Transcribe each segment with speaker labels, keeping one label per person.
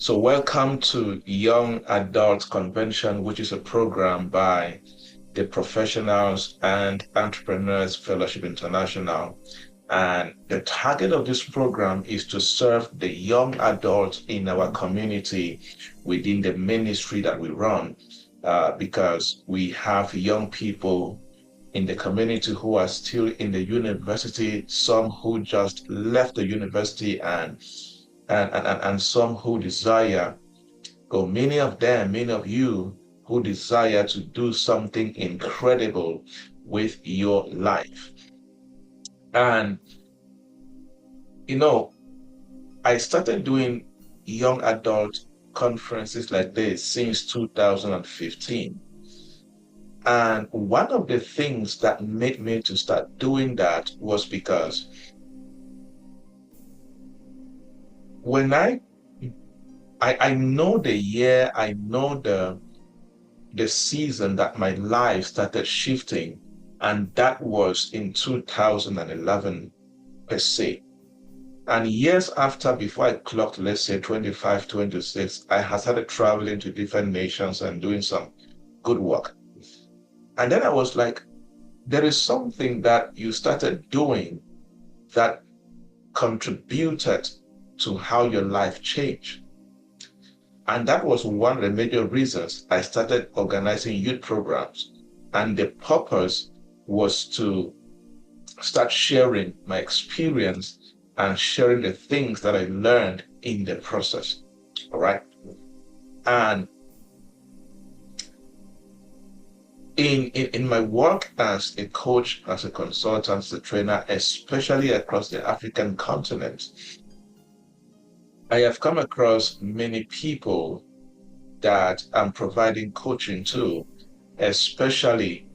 Speaker 1: So welcome to Young Adult Convention, which is a program by the Professionals and Entrepreneurs Fellowship International. And the target of this program is to serve the young adults in our community within the ministry that we run, because we have young people in the community who are still in the university, some who just left the university and some who desire, or many of them, many of you who desire to do something incredible with your life. And, you know, I started doing young adult conferences like this since 2015. And one of the things that made me to start doing that was because when I know the year, I know the season that my life started shifting, and that was in 2011 per se. And years after, before I clocked, let's say 25, 26, I had started traveling to different nations and doing some good work. And then I was like, there is something that you started doing that contributed to how your life changed. And that was one of the major reasons I started organizing youth programs. And the purpose was to start sharing my experience and sharing the things that I learned in the process. All right. And in my work as a coach, as a consultant, as a trainer, especially across the African continent, I have come across many people that I'm providing coaching to, especially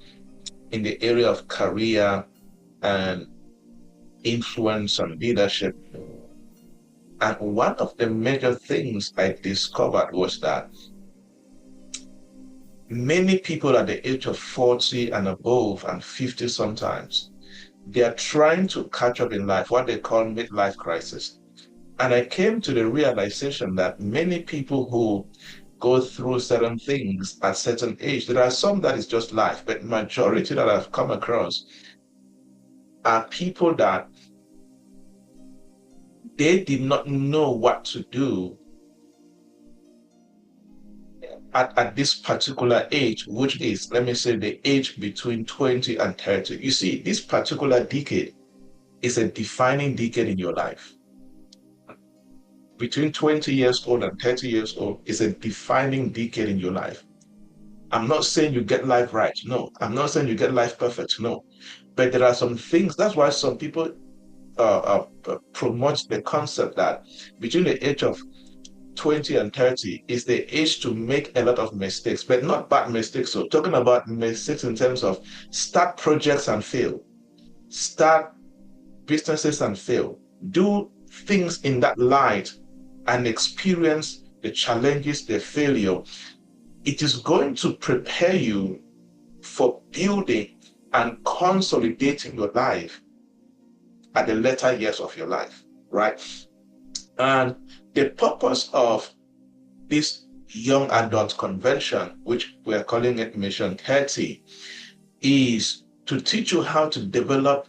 Speaker 1: in the area of career and influence and leadership. And one of the major things I discovered was that many people at the age of 40 and above and 50 sometimes, they are trying to catch up in life, what they call midlife crisis. And I came to the realization that many people who go through certain things at certain age, there are some that is just life, but majority that I've come across are people that they did not know what to do at this particular age, which is, let me say, the age between 20 and 30. You see, this particular decade is a defining decade in your life. Between 20 years old and 30 years old is a defining decade in your life. I'm not saying you get life right. No. I'm not saying you get life perfect. No. But there are some things. That's why some people promote the concept that between the age of 20 and 30 is the age to make a lot of mistakes, but not bad mistakes. So talking about mistakes in terms of start projects and fail, start businesses and fail, do things in that light and experience the challenges, the failure. It is going to prepare you for building and consolidating your life at the later years of your life, right? And the purpose of this young adult convention, which we're calling it Mission 30, is to teach you how to develop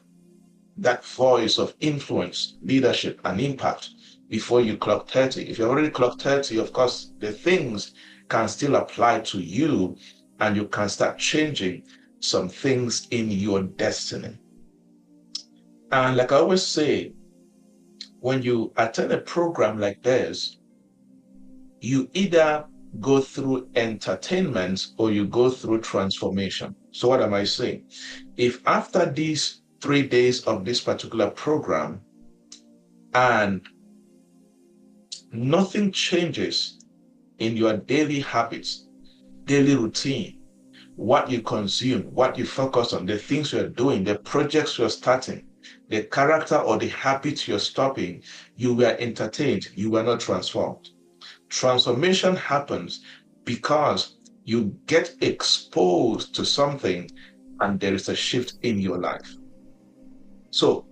Speaker 1: that voice of influence, leadership, and impact before you clock 30. If you already clocked 30, of course, the things can still apply to you and you can start changing some things in your destiny. And like I always say, when you attend a program like this, you either go through entertainment or you go through transformation. So what am I saying? If after these 3 days of this particular program and nothing changes in your daily habits, daily routine, what you consume, what you focus on, the things you're doing, the projects you're starting, the character or the habits you're stopping, you were entertained, you were not transformed. Transformation happens because you get exposed to something and there is a shift in your life. So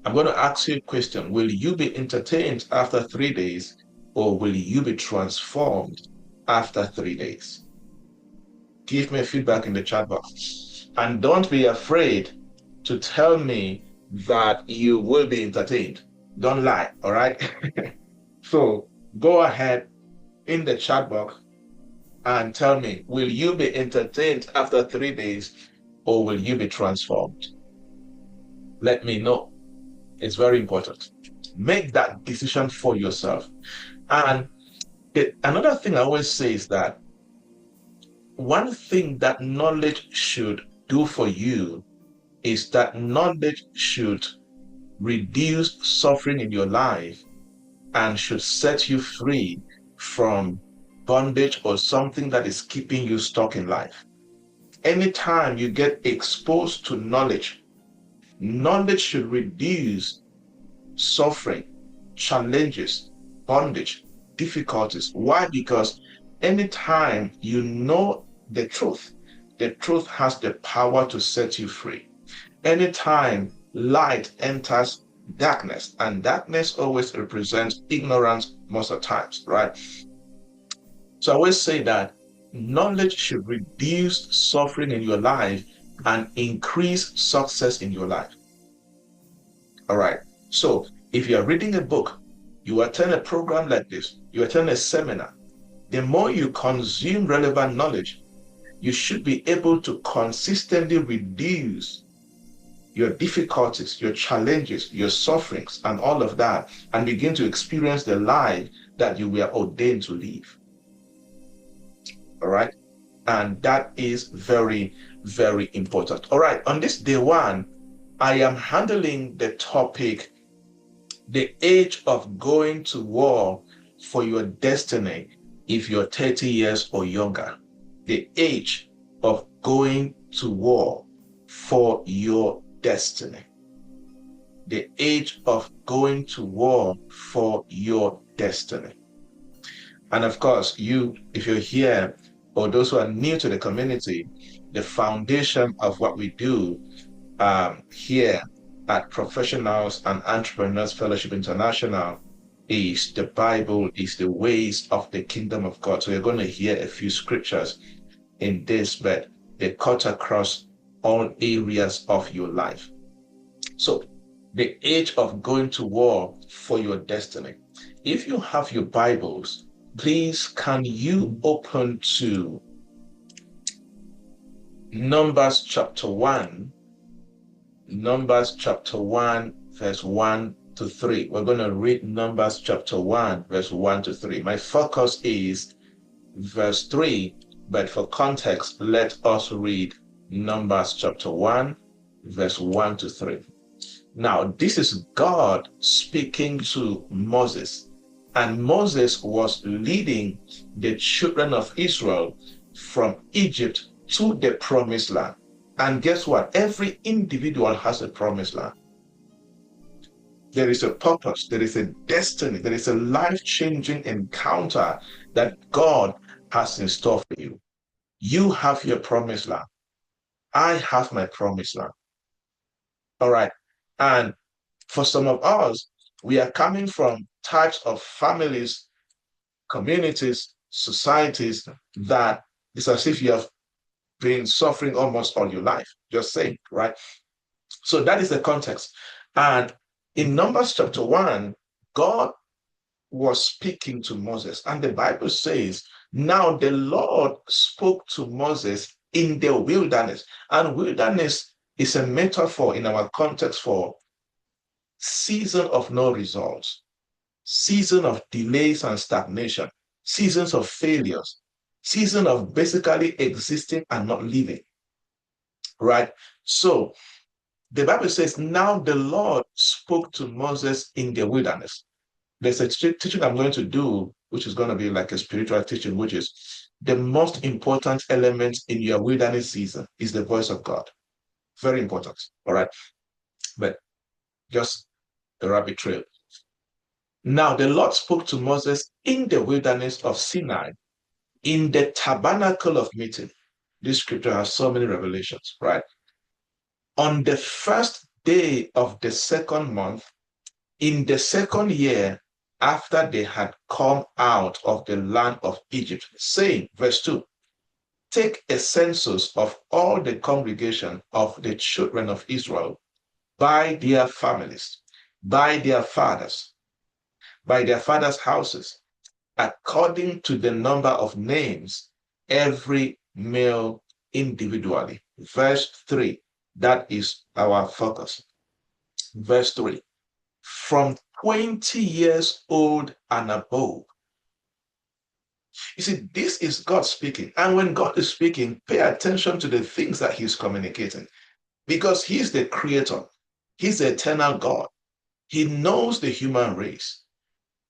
Speaker 1: I'm going to ask you a question. Will you be entertained after 3 days? or will you be transformed after 3 days? Give me feedback in the chat box. And don't be afraid to tell me that you will be entertained. Don't lie, all right? So go ahead in the chat box and tell me, will you be entertained after 3 days or will you be transformed? Let me know. It's very important. Make that decision for yourself. And another thing I always say is that one thing that knowledge should do for you is that knowledge should reduce suffering in your life and should set you free from bondage or something that is keeping you stuck in life. Anytime you get exposed to knowledge, knowledge should reduce suffering, challenges, bondage, difficulties. Why? Because anytime you know the truth has the power to set you free. Anytime light enters darkness, and darkness always represents ignorance most of the times, right? So I always say that knowledge should reduce suffering in your life and increase success in your life. All right. So if you are reading a book, you attend a program like this, you attend a seminar, the more you consume relevant knowledge, you should be able to consistently reduce your difficulties, your challenges, your sufferings, and all of that, and begin to experience the life that you were ordained to live. All right. And that is very, very important. All right. On this day one, I am handling the topic, the age of going to war for your destiny if you're 30 years or younger. The age of going to war for your destiny. The age of going to war for your destiny. And of course, if you're here, or those who are new to the community, the foundation of what we do here at Professionals and Entrepreneurs Fellowship International is the Bible, is the ways of the kingdom of God. So you're going to hear a few scriptures in this, but they cut across all areas of your life. So the age of going to war for your destiny. If you have your Bibles, please can you open to Numbers chapter 1, Numbers chapter 1, verse 1 to 3. We're going to read Numbers chapter 1, verse 1 to 3. My focus is verse 3, but for context, let us read Numbers chapter 1, verse 1 to 3. Now, this is God speaking to Moses, and Moses was leading the children of Israel from Egypt to the promised land. And guess what? Every individual has a promised land. There is a purpose, there is a destiny, there is a life-changing encounter that God has in store for you. You have your promised land. I have my promised land. All right. And for some of us, we are coming from types of families, communities, societies that it's as if you have been suffering almost all your life. Just saying, right? So that is the context. And in Numbers chapter 1, God was speaking to Moses. And the Bible says, now the Lord spoke to Moses in the wilderness. And wilderness is a metaphor in our context for season of no results, season of delays and stagnation, seasons of failures, season of basically existing and not living, right? So the Bible says, now the Lord spoke to Moses in the wilderness. There's a teaching I'm going to do, which is going to be like a spiritual teaching, which is the most important element in your wilderness season is the voice of God. Very important, all right? But just the rabbit trail. Now the Lord spoke to Moses in the wilderness of Sinai, in the tabernacle of meeting. This scripture has so many revelations, right? On the first day of the second month, in the second year, after they had come out of the land of Egypt, saying, verse 2, take a census of all the congregation of the children of Israel by their families, by their fathers, by their fathers' houses, according to the number of names, every male individually. Verse 3, that is our focus. Verse 3, from 20 years old and above. You see, this is God speaking. And when God is speaking, pay attention to the things that he's communicating, because he's the creator. He's the eternal God. He knows the human race,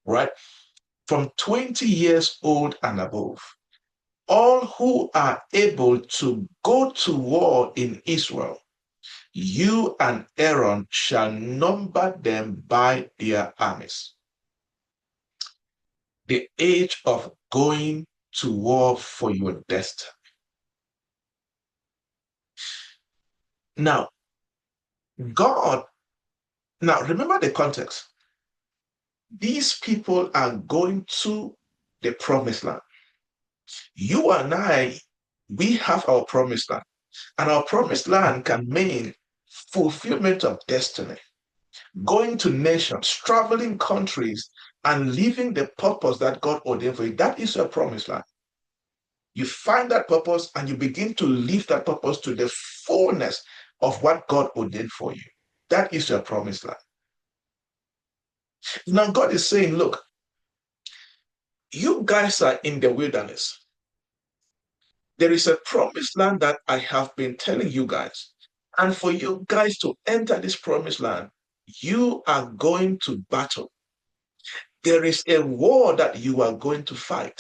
Speaker 1: right? From 20 years old and above, all who are able to go to war in Israel, you and Aaron shall number them by their armies. The age of going to war for your destiny. Now, God, now remember the context. These people are going to the promised land. You and I, we have our promised land. And our promised land can mean fulfillment of destiny, going to nations, traveling countries, and living the purpose that God ordained for you. That is your promised land. You find that purpose and you begin to live that purpose to the fullness of what God ordained for you. That is your promised land. Now, God is saying, look, you guys are in the wilderness. There is a promised land that I have been telling you guys. And for you guys to enter this promised land, you are going to battle. There is a war that you are going to fight.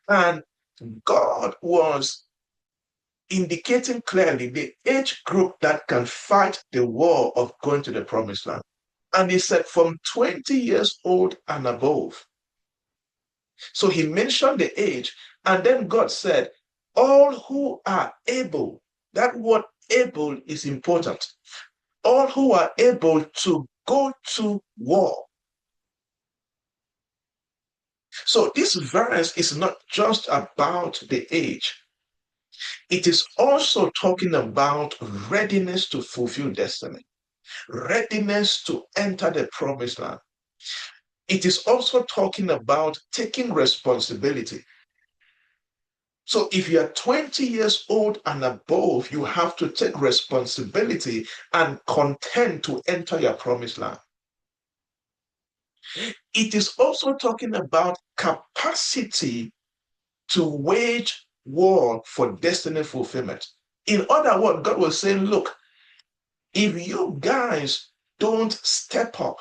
Speaker 1: And God was indicating clearly the age group that can fight the war of going to the promised land. And he said from 20 years old and above. So he mentioned the age, and then God said, all who are able, that word able is important. All who are able to go to war. So this verse is not just about the age. It is also talking about readiness to fulfill destiny, readiness to enter the promised land. It is also talking about taking responsibility. So if you are 20 years old and above, you have to take responsibility and contend to enter your promised land. It is also talking about capacity to wage war for destiny fulfillment. In other words, God was saying, look, if you guys don't step up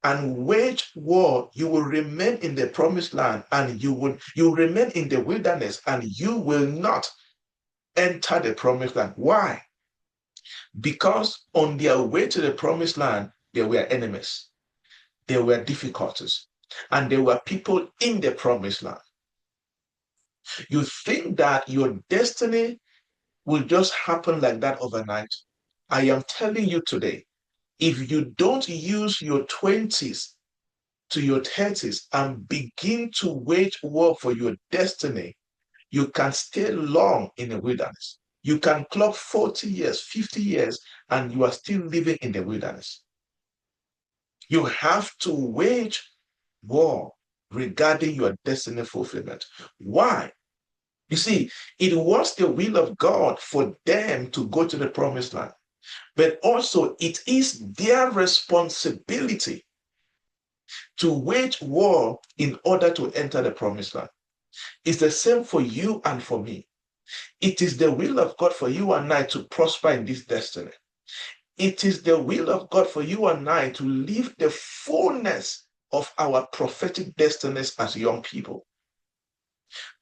Speaker 1: and wage war, you will remain in the promised land, and you remain in the wilderness, and you will not enter the promised land. Why? Because on their way to the promised land, there were enemies, there were difficulties, and there were people in the promised land. You think that your destiny will just happen like that overnight. I am telling you today, if you don't use your 20s to your 30s and begin to wage war for your destiny, you can stay long in the wilderness. You can clock 40 years, 50 years, and you are still living in the wilderness. You have to wage war regarding your destiny fulfillment. Why? You see, it was the will of God for them to go to the promised land, but also it is their responsibility to wage war in order to enter the promised land. It's the same for you and for me. It is the will of God for you and I to prosper in this destiny. It is the will of God for you and I to live the fullness of our prophetic destinies as young people.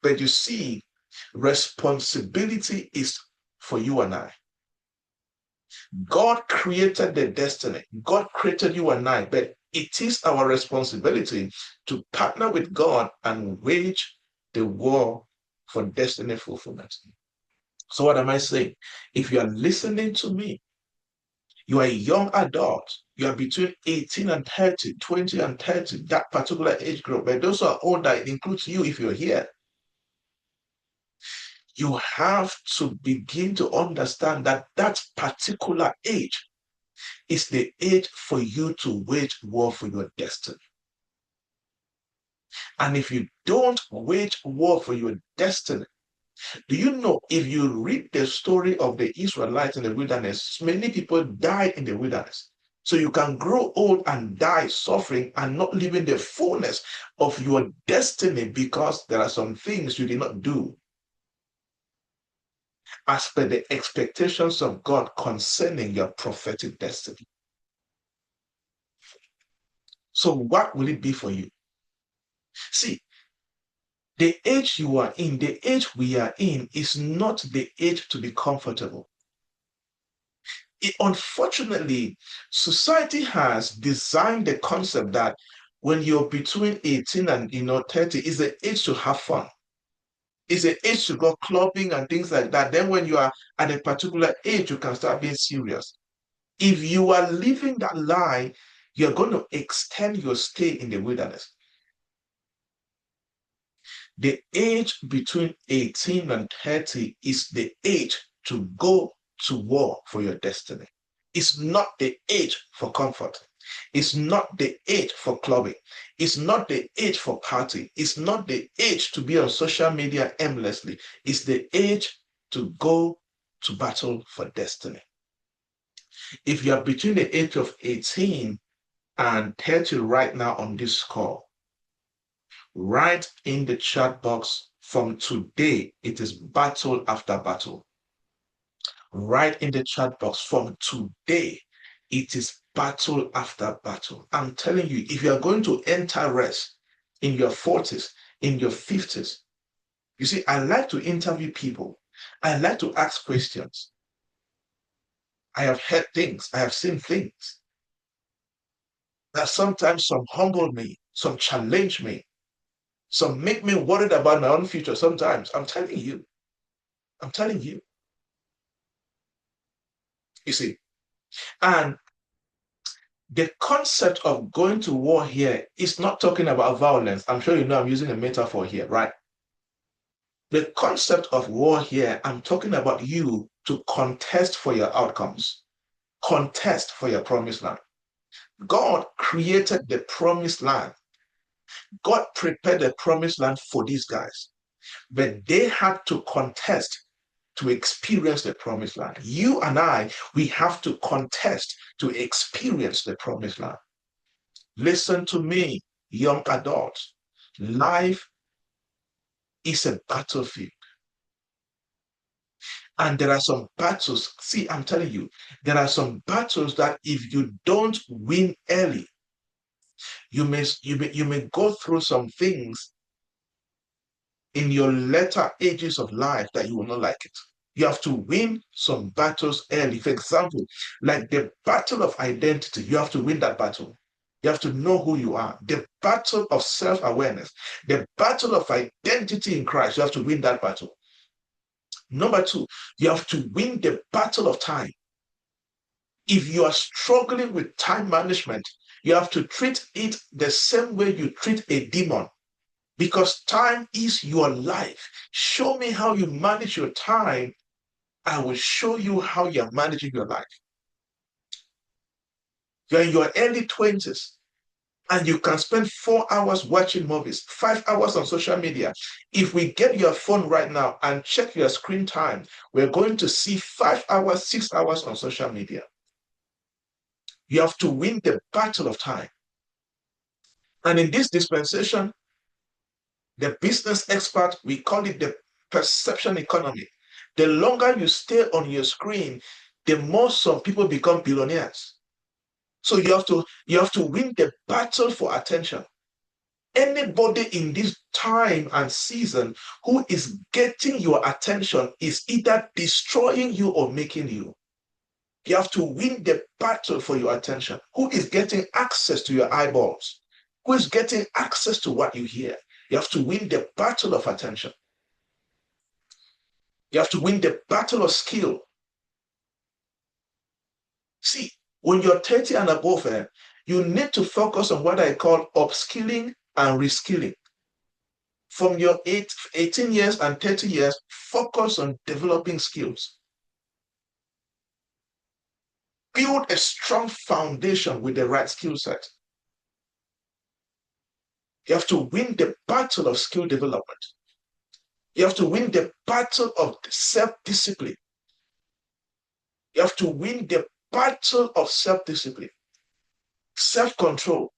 Speaker 1: But you see, responsibility is for you and I. God created the destiny. God created you and I, but it is our responsibility to partner with God and wage the war for destiny fulfillment. So what am I saying? If you are listening to me, You are a young adult. You are between 18 and 30, 20 and 30, that particular age group. But those who are older, it includes you if you're here. You have to begin to understand that that particular age is the age for you to wage war for your destiny. And if you don't wage war for your destiny, do you know if you read the story of the Israelites in the wilderness, many people died in the wilderness. So you can grow old and die suffering and not living the fullness of your destiny because there are some things you did not do as per the expectations of God concerning your prophetic destiny. So what will it be for you? See, the age you are in, the age we are in is not the age to be comfortable. Unfortunately, society has designed the concept that when you're between 18 and 30 is the age to have fun. It's the age to go clubbing and things like that. Then when you are at a particular age, you can start being serious. If you are living that lie, you're going to extend your stay in the wilderness. The age between 18 and 30 is the age to go to war for your destiny. It's not the age for comfort. It's not the age for clubbing. It's not the age for party. It's not the age to be on social media aimlessly. It's the age to go to battle for destiny. If you are between the age of 18 and 30 right now on this call, write in the chat box, from today, it is battle after battle. Write in the chat box, from today, it is battle after battle. I'm telling you, if you are going to enter rest in your 40s, in your 50s, you see, I like to interview people. I like to ask questions. I have heard things. I have seen things that sometimes some humble me, some challenge me, some make me worried about my own future sometimes. I'm telling you. I'm telling you. You see, and the concept of going to war here is not talking about violence. I'm sure you know I'm using a metaphor here, right? The concept of war here, I'm talking about you to contest for your outcomes, contest for your promised land. God created the promised land. God prepared the promised land for these guys, but they had to contest to experience the promised land. You and I, we have to contest to experience the promised land. Listen to me, young adults. Life is a battlefield. And there are some battles. See, I'm telling you, there are some battles that if you don't win early, you may go through some things in your later ages of life that you will not like it. You have to win some battles early. For example, like the battle of identity, you have to win that battle. You have to know who you are. The battle of self-awareness, the battle of identity in Christ, you have to win that battle. Number two, you have to win the battle of time. If you are struggling with time management, you have to treat it the same way you treat a demon, because time is your life. Show me how you manage your time. I will show you how you're managing your life. You're in your early 20s and you can spend 4 hours watching movies, 5 hours on social media. If we get your phone right now and check your screen time, we're going to see 5 hours, 6 hours on social media. You have to win the battle of time. And in this dispensation, the business expert, we call it the perception economy. The longer you stay on your screen, the more some people become billionaires. So you have to win the battle for attention. Anybody in this time and season who is getting your attention is either destroying you or making you. You have to win the battle for your attention. Who is getting access to your eyeballs? Who is getting access to what you hear? You have to win the battle of attention. You have to win the battle of skill. See, When you're 30 and above, you need to focus on what I call upskilling and reskilling. From your 18 years and 30 years, focus on developing skills. Build a strong foundation with the right skill set. You have to win the battle of skill development. You have to win the battle of self-discipline. You have to win the battle of self-discipline, self-control.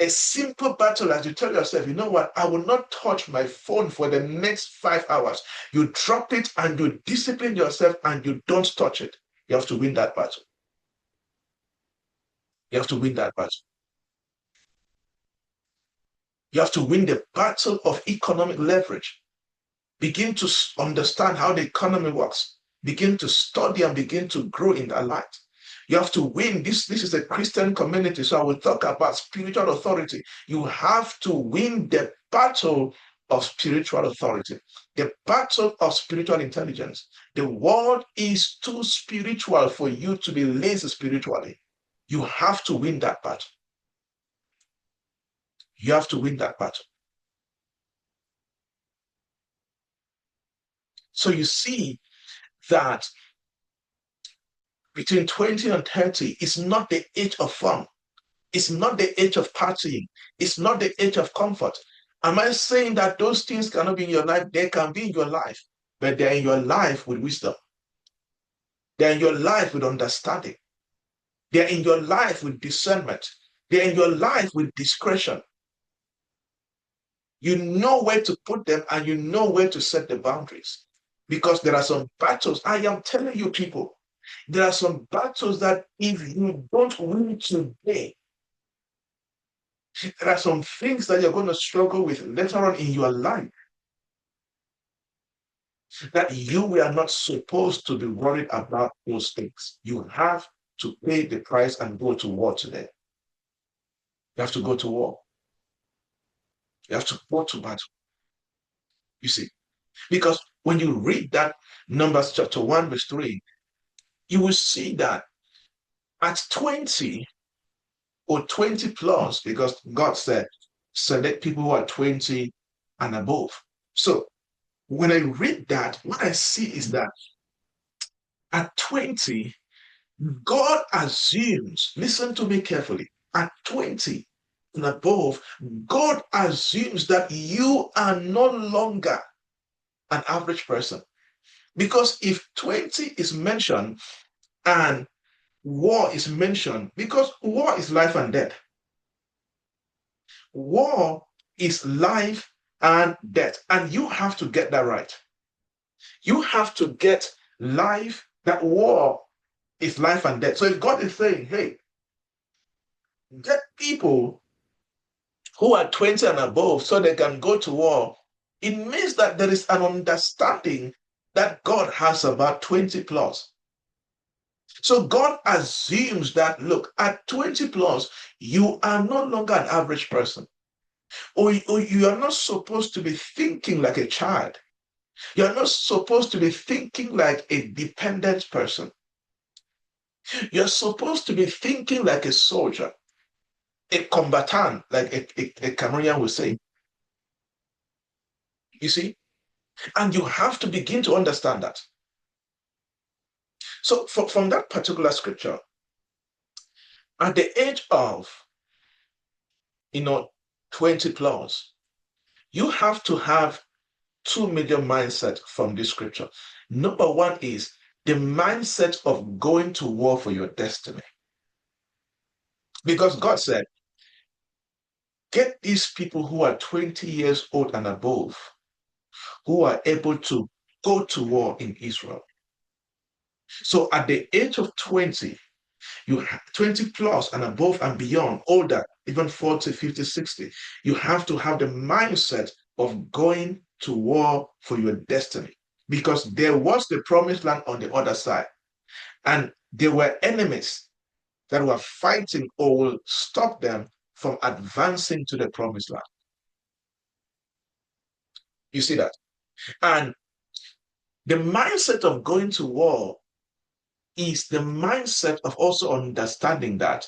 Speaker 1: A simple battle as you tell yourself, you know what, I will not touch my phone for the next 5 hours. You drop it and you discipline yourself and you don't touch it. You have to win that battle. You have to win that battle. You have to win the battle of economic leverage. Begin to understand how the economy works. Begin to study and begin to grow in that light. You have to win. This is a Christian community, so I will talk about spiritual authority. You have to win the battle of spiritual authority, the battle of spiritual intelligence. The world is too spiritual for you to be lazy spiritually. You have to win that battle. You have to win that battle. So you see that between 20 and 30 is not the age of fun. It's not the age of partying. It's not the age of comfort. Am I saying that those things cannot be in your life? They can be in your life, but they're in your life with wisdom. They're in your life with understanding. They're in your life with discernment. They're in your life with discretion. You know where to put them and you know where to set the boundaries. Because there are some battles, I am telling you people, there are some battles that if you don't win today, there are some things that you're going to struggle with later on in your life that you are not supposed to be worried about those things. You have to pay the price and go to war today. You have to go to war. You have to go to battle. You see, because when you read that Numbers chapter 1, verse 3, you will see that at 20 or 20 plus, because God said, select people who are 20 and above. So when I read that, what I see is that at 20, God assumes, listen to me carefully, at 20 and above, God assumes that you are no longer an average person. Because if 20 is mentioned and war is mentioned, because war is life and death. War is life and death. And you have to get that right. You have to get life, that war is life and death. So if God is saying, hey, get people who are 20 and above so they can go to war, it means that there is an understanding that God has about 20 plus. So God assumes that, look, at 20 plus, you are no longer an average person. Or you are not supposed to be thinking like a child. You're not supposed to be thinking like a dependent person. You're supposed to be thinking like a soldier, a combatant, like a Cameroonian would say. You see? And you have to begin to understand that. So from that particular scripture, at the age of, 20 plus, you have to have two major mindsets from this scripture. Number one is the mindset of going to war for your destiny. Because God said, get these people who are 20 years old and above, who are able to go to war in Israel. So at the age of 20, you have 20 plus and above and beyond, older, even 40, 50, 60, you have to have the mindset of going to war for your destiny. Because there was the promised land on the other side. And there were enemies that were fighting or will stop them from advancing to the promised land. You see that? And the mindset of going to war is the mindset of also understanding that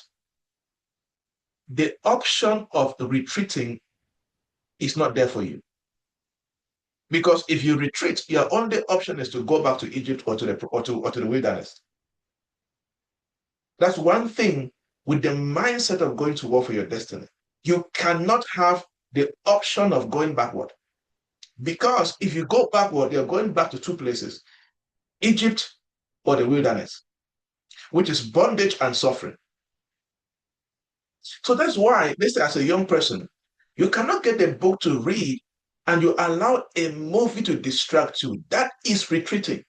Speaker 1: the option of retreating is not there for you. Because if you retreat, your only option is to go back to Egypt or to the wilderness. That's one thing with the mindset of going to war for your destiny. You cannot have the option of going backward. Because if you go backward, you're going back to two places, Egypt or the wilderness, which is bondage and suffering. So that's why, let's say as a young person, you cannot get a book to read and you allow a movie to distract you. That is retreating.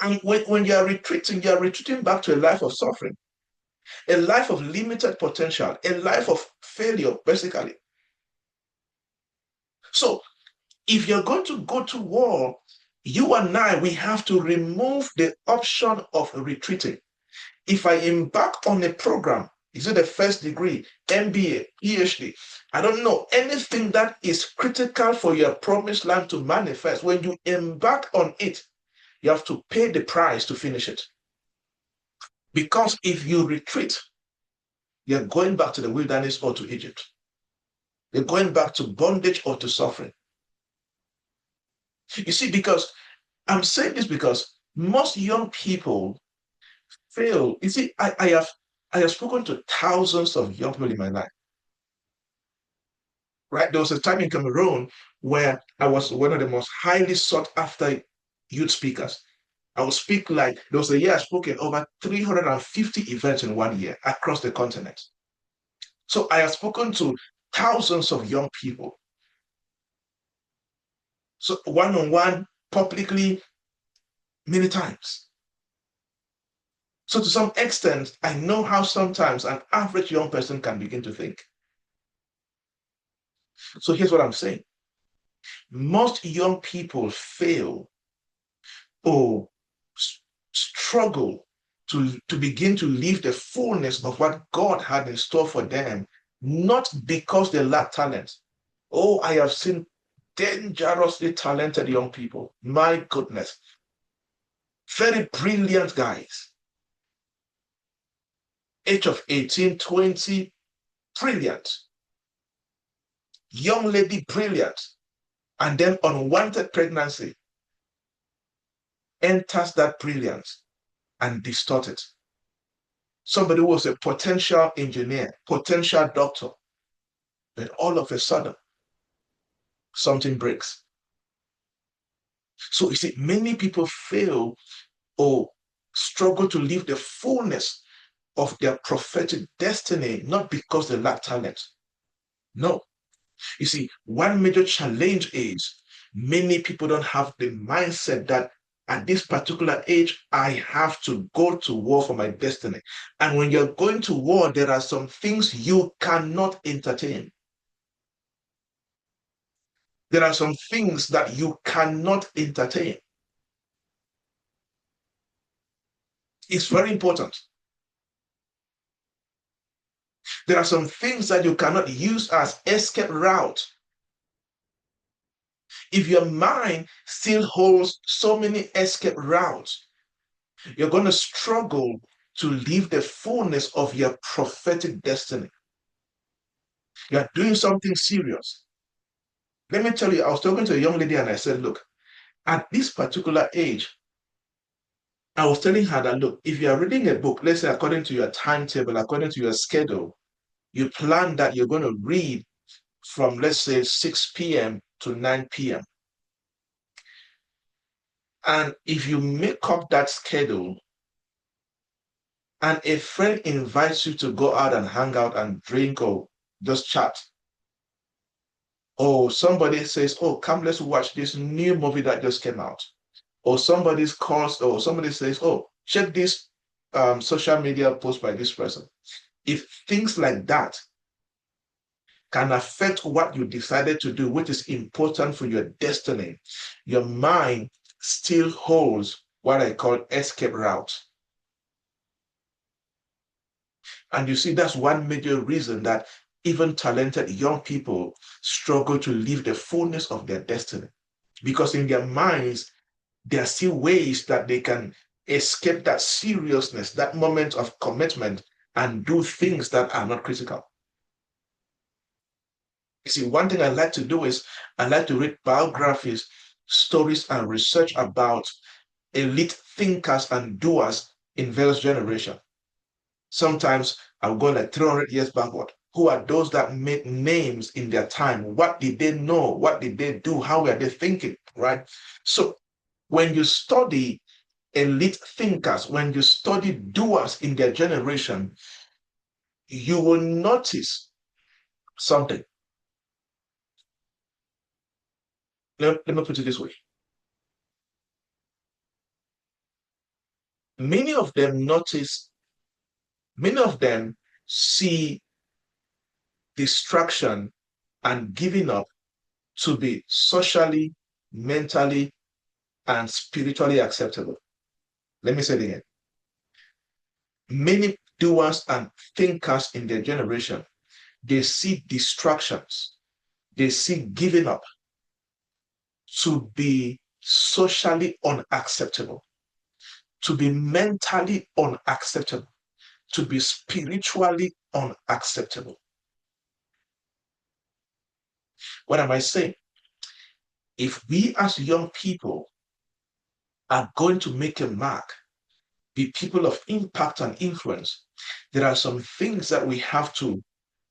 Speaker 1: And when you are retreating back to a life of suffering, a life of limited potential, a life of failure, basically. So if you're going to go to war, you and I, we have to remove the option of retreating. If I embark on a program, is it a first degree, MBA, PhD, I don't know, anything that is critical for your promised land to manifest, when you embark on it, you have to pay the price to finish it. Because if you retreat, you're going back to the wilderness or to Egypt. You're going back to bondage or to suffering. You see, because I'm saying this because most young people fail. You see, I have spoken to thousands of young people in my life. Right? There was a time in Cameroon where I was one of the most highly sought after youth speakers. I would speak like there was a year I spoke at over 350 events in 1 year across the continent. So I have spoken to thousands of young people. So one-on-one, publicly, many times. So to some extent, I know how sometimes an average young person can begin to think. So here's what I'm saying. Most young people fail or struggle to begin to live the fullness of what God had in store for them, not because they lack talent. Oh, I have seen dangerously talented young people. My goodness. Very brilliant guys. Age of 18, 20, brilliant. Young lady, brilliant. And then unwanted pregnancy enters that brilliance and distorts it. Somebody who was a potential engineer, potential doctor, but all of a sudden, something breaks. So you see, many people fail or struggle to live the fullness of their prophetic destiny, not because they lack talent. No. You see, one major challenge is many people don't have the mindset that at this particular age, I have to go to war for my destiny. And when you're going to war, there are some things you cannot entertain. There are some things that you cannot entertain. It's very important. There are some things that you cannot use as escape route. If your mind still holds so many escape routes, you're going to struggle to live the fullness of your prophetic destiny. You're doing something serious. Let me tell you, I was talking to a young lady and I said, look, at this particular age, I was telling her that, look, if you are reading a book, let's say according to your timetable, according to your schedule, you plan that you're going to read from, let's say, 6 p.m. to 9 p.m. And if you make up that schedule and a friend invites you to go out and hang out and drink or just chat, or somebody says, oh, come, let's watch this new movie that just came out, or somebody's calls, or somebody says, oh, check this social media post by this person. If things like that can affect what you decided to do, which is important for your destiny, your mind still holds what I call escape route. And you see, that's one major reason that even talented young people struggle to live the fullness of their destiny. Because in their minds, there are still ways that they can escape that seriousness, that moment of commitment, and do things that are not critical. You see, one thing I like to do is I like to read biographies, stories, and research about elite thinkers and doers in various generations. Sometimes I'll go like 300 years backward. Who are those that made names in their time? What did they know? What did they do? How were they thinking? Right? So when you study elite thinkers, when you study doers in their generation, you will notice something. Let me put it this way. Many of them notice, many of them see distraction and giving up to be socially, mentally, and spiritually acceptable. Let me say it again. Many doers and thinkers in their generation, they see distractions, they see giving up to be socially unacceptable, to be mentally unacceptable, to be spiritually unacceptable. What am I saying? If we as young people are going to make a mark, be people of impact and influence, there are some things that we have to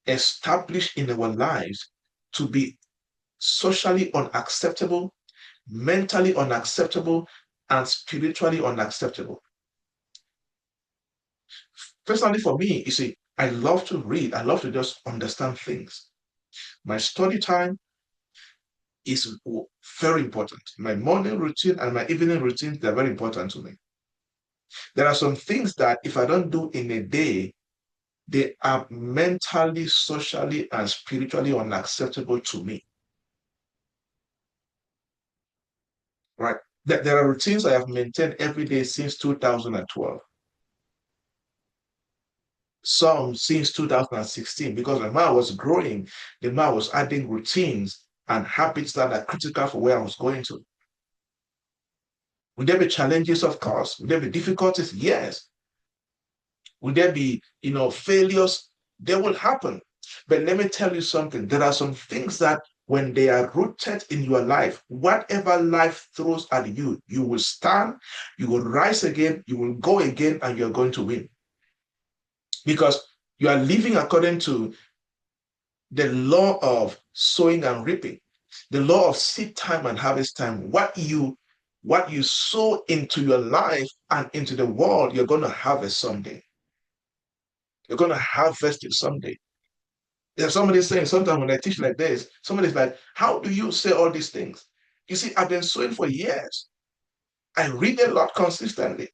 Speaker 1: establish in our lives to be socially unacceptable, mentally unacceptable, and spiritually unacceptable. Personally, for me, you see, I love to read, I love to just understand things. My study time is very important. My morning routine and my evening routine, they're very important to me. There are some things that if I don't do in a day, they are mentally, socially, and spiritually unacceptable to me. Right? There are routines I have maintained every day since 2012. Some since 2016, because when I was growing, the man was adding routines and habits that are critical for where I was going to. Will there be challenges? Of course. Will there be difficulties? Yes. Will there be, failures? They will happen. But let me tell you something. There are some things that when they are rooted in your life, whatever life throws at you, you will stand, you will rise again, you will go again, and you're going to win. Because you are living according to the law of sowing and reaping, the law of seed time and harvest time. What you sow into your life and into the world, you're going to harvest someday. You're going to harvest it someday. There's somebody saying sometimes when I teach like this, somebody's like, how do you say all these things? You see, I've been sowing for years. I read a lot consistently.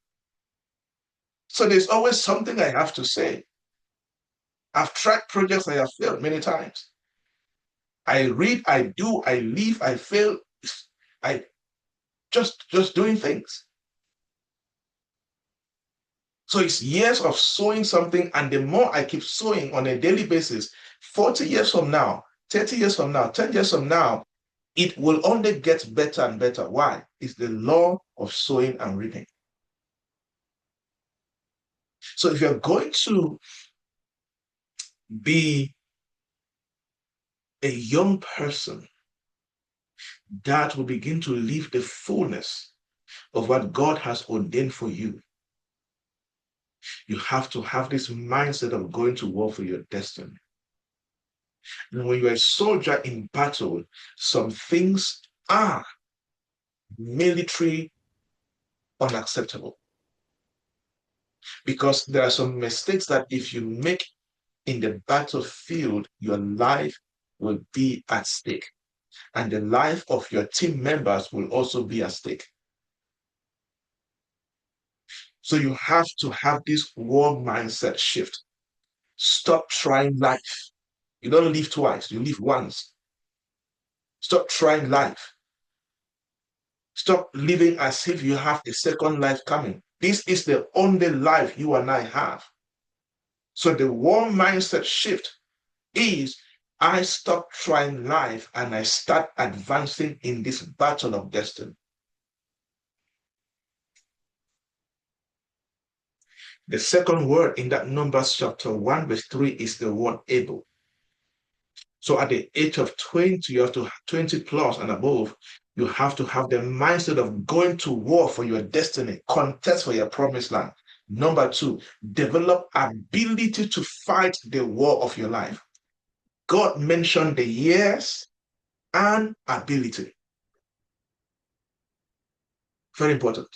Speaker 1: So there's always something I have to say. I've tried projects I have failed many times. I read, I do, I leave, I fail. I just doing things. So it's years of sowing something, and the more I keep sowing on a daily basis, 40 years from now, 30 years from now, 10 years from now, it will only get better and better. Why? It's the law of sowing and reaping. So if you're going to be a young person that will begin to live the fullness of what God has ordained for you, you have to have this mindset of going to war for your destiny. And when you're a soldier in battle, some things are military unacceptable. Because there are some mistakes that if you make in the battlefield, your life will be at stake. And the life of your team members will also be at stake. So you have to have this war mindset shift. Stop trying life. You don't live twice, you live once. Stop trying life. Stop living as if you have a second life coming. This is the only life you and I have. So the war mindset shift is I stop trying life and I start advancing in this battle of destiny. The second word in that Numbers chapter 1, verse 3 is the word able. So at the age of 20, you have to 20 plus and above, you have to have the mindset of going to war for your destiny, contest for your promised land. Number two, develop ability to fight the war of your life. God mentioned the years and ability. Very important.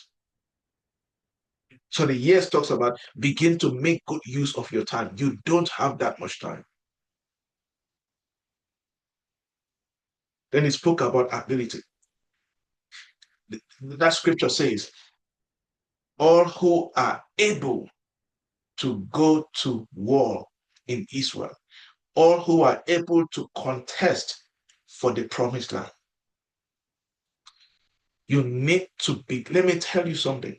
Speaker 1: So the years talks about begin to make good use of your time. You don't have that much time. Then he spoke about ability. That scripture says, all who are able to go to war in Israel, all who are able to contest for the promised land. You need to be, let me tell you something.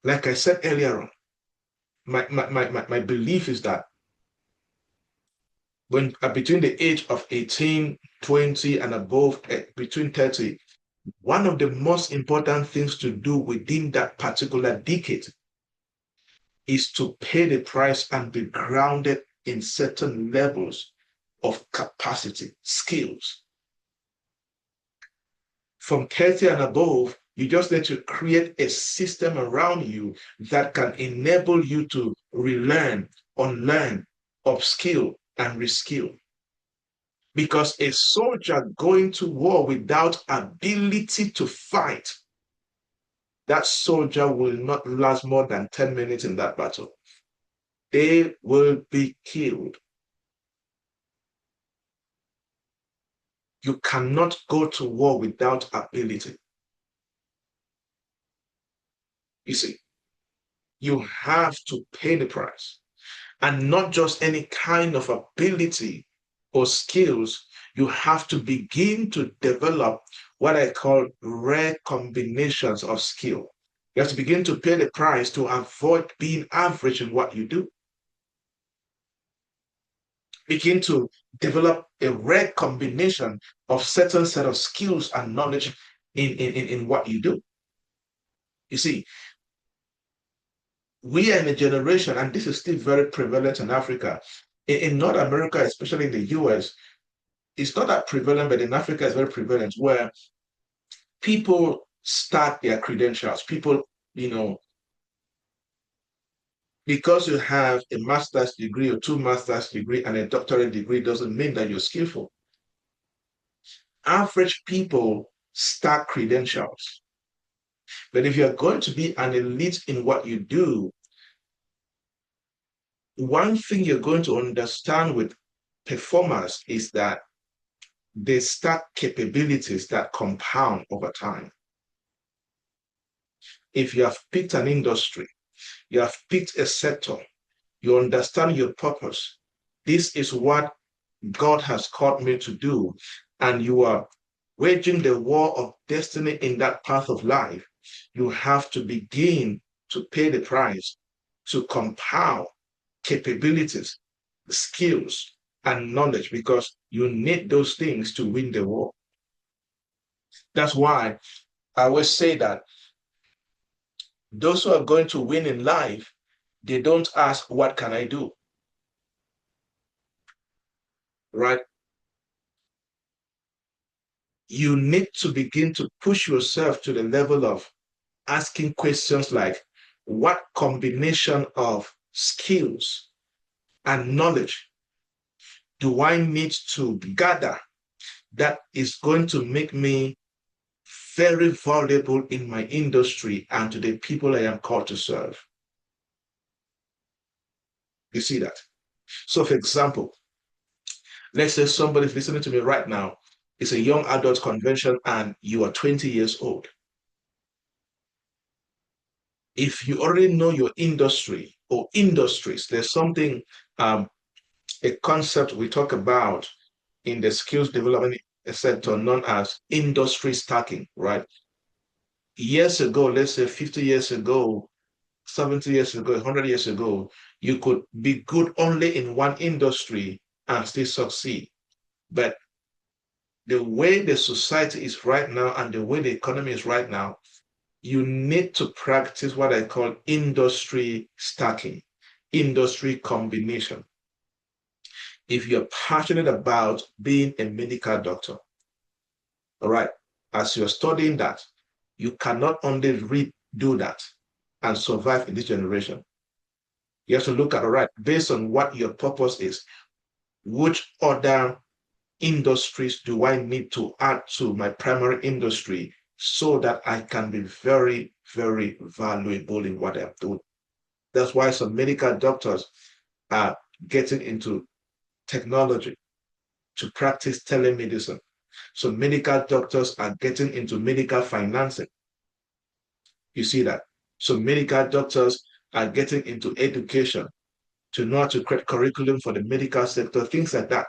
Speaker 1: Like I said earlier on, my belief is that when between the age of 18, 20 and above, between 30, one of the most important things to do within that particular decade is to pay the price and be grounded in certain levels of capacity, skills. From 30 and above, you just need to create a system around you that can enable you to relearn, unlearn, upskill, and reskill. Because a soldier going to war without ability to fight, that soldier will not last more than 10 minutes in that battle. They will be killed. You cannot go to war without ability. You see, you have to pay the price. And not just any kind of ability or skills, you have to begin to develop what I call rare combinations of skill. You have to begin to pay the price to avoid being average in what you do. Begin to develop a rare combination of certain set of skills and knowledge in what you do. You see, we are in a generation, and this is still very prevalent in Africa. In North America, especially in the US, it's not that prevalent, but in Africa, it's very prevalent, where people start their credentials. People, you know, because you have a master's degree or two master's degree and a doctorate degree doesn't mean that you're skillful. Average people start credentials. But if you're going to be an elite in what you do, one thing you're going to understand with performers is that they start capabilities that compound over time. If you have picked an industry, you have picked a sector, you understand your purpose. This is what God has called me to do, and you are waging the war of destiny in that path of life. You have to begin to pay the price to compound capabilities, skills, and knowledge, because you need those things to win the war. That's why I always say that those who are going to win in life, they don't ask, what can I do? Right? You need to begin to push yourself to the level of asking questions like, what combination of skills and knowledge do I need to gather that is going to make me very valuable in my industry and to the people I am called to serve? You see that? So, for example, let's say somebody's listening to me right now. It's a young adult convention and you are 20 years old. If you already know your industry or industries, there's something, a concept we talk about in the skills development sector known as industry stacking, right? Years ago, let's say 50 years ago, 70 years ago, 100 years ago, you could be good only in one industry and still succeed. But the way the society is right now and the way the economy is right now, you need to practice what I call industry stacking, industry combination. If you're passionate about being a medical doctor, all right, as you're studying that, you cannot only do that and survive in this generation. You have to look at, all right, based on what your purpose is, which other industries do I need to add to my primary industry so that I can be very, very valuable in what I'm doing? That's why some medical doctors are getting into technology to practice telemedicine. So medical doctors are getting into medical financing. You see that? So medical doctors are getting into education to know how to create curriculum for the medical sector, things like that.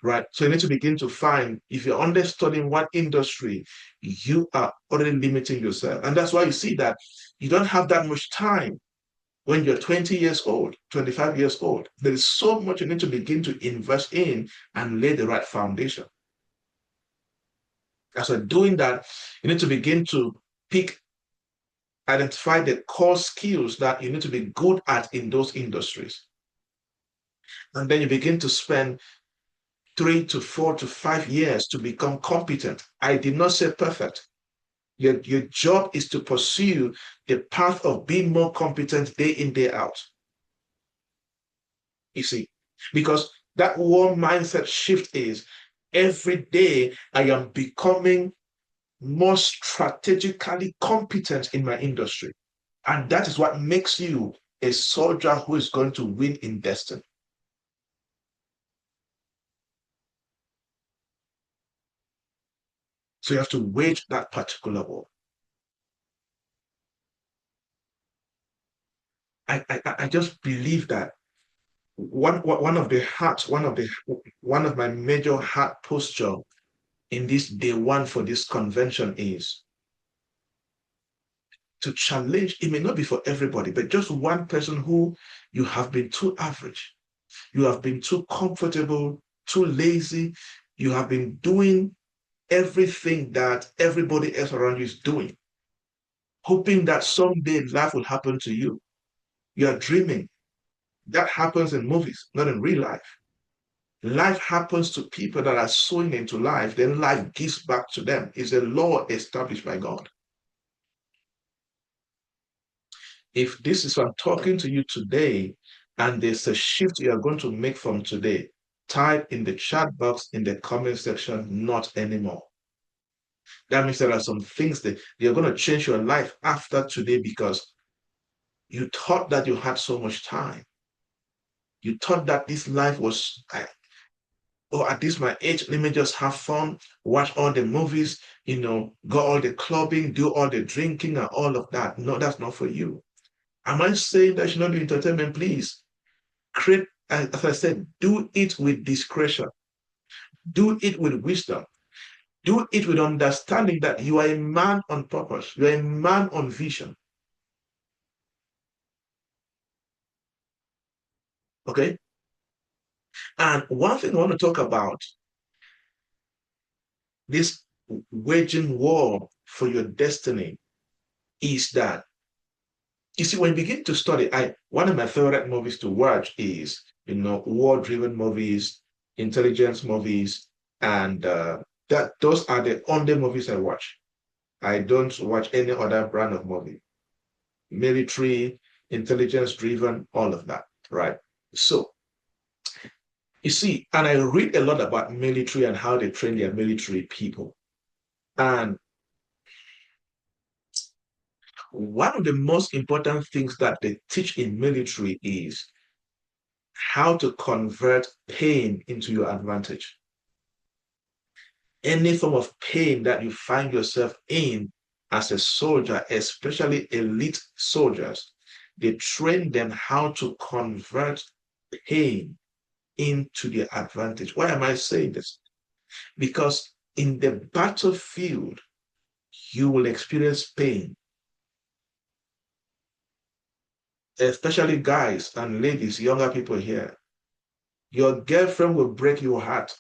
Speaker 1: Right. So you need to begin to find, if you're understudying what industry, you are already limiting yourself. And that's why you see that you don't have that much time when you're 20 years old, 25 years old. There is so much you need to begin to invest in and lay the right foundation. As we're doing that, you need to begin to identify the core skills that you need to be good at in those industries. And then you begin to spend 3 to 4 to 5 years to become competent. I did not say perfect. Your job is to pursue the path of being more competent day in, day out. You see, because that one mindset shift is every day I am becoming more strategically competent in my industry. And that is what makes you a soldier who is going to win in destiny. So you have to wage that particular war. I just believe that one of the hearts, one of my major heart posture in this day one for this convention is to challenge. It may not be for everybody, but just one person who you have been too average, you have been too comfortable, too lazy, you have been doing everything that everybody else around you is doing, hoping that someday life will happen to you. You are dreaming. That happens in movies, not in real life. Life happens to people that are sowing into life, then life gives back to them. It's a law established by God. If this is what I'm talking to you today, and there's a shift you are going to make from today, type in the chat box in the comment section, not anymore. That means there are some things that you're going to change your life after today because you thought that you had so much time. You thought that this life was, oh, at this my age, let me just have fun, watch all the movies, go all the clubbing, do all the drinking and all of that. No, that's not for you. Am I saying that you should not do entertainment? Please create, as I said, do it with discretion. Do it with wisdom. Do it with understanding that you are a man on purpose. You are a man on vision. Okay? And one thing I want to talk about, this waging war for your destiny, is that, you see, when you begin to study, one of my favorite movies to watch is, war-driven movies, intelligence movies, and those are the only movies I watch. I don't watch any other brand of movie. Military, intelligence-driven, all of that, right? So, you see, and I read a lot about military and how they train their military people. And one of the most important things that they teach in military is how to convert pain into your advantage. Any form of pain that you find yourself in as a soldier, especially elite soldiers, they train them how to convert pain into their advantage. Why am I saying this? Because in the battlefield, you will experience pain, especially guys and ladies, younger people here. Your girlfriend will break your heart.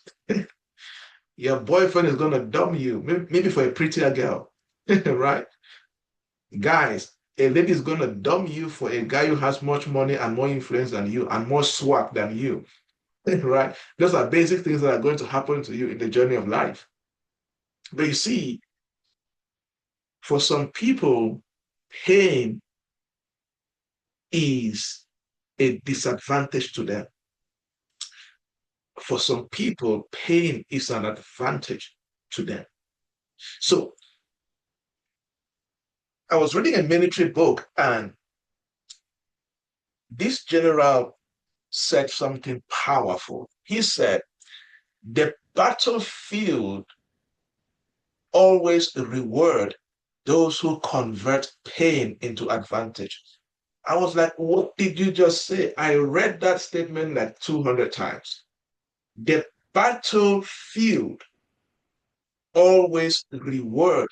Speaker 1: Your boyfriend is going to dump you, maybe for a prettier girl, right? Guys, a lady is going to dump you for a guy who has much money and more influence than you and more swag than you, right? Those are basic things that are going to happen to you in the journey of life. But you see, for some people, pain is a disadvantage to them. For some people, pain is an advantage to them. So I was reading a military book, and this general said something powerful. He said, the battlefield always reward those who convert pain into advantage. I was like, what did you just say? I read that statement like 200 times. The battlefield always reward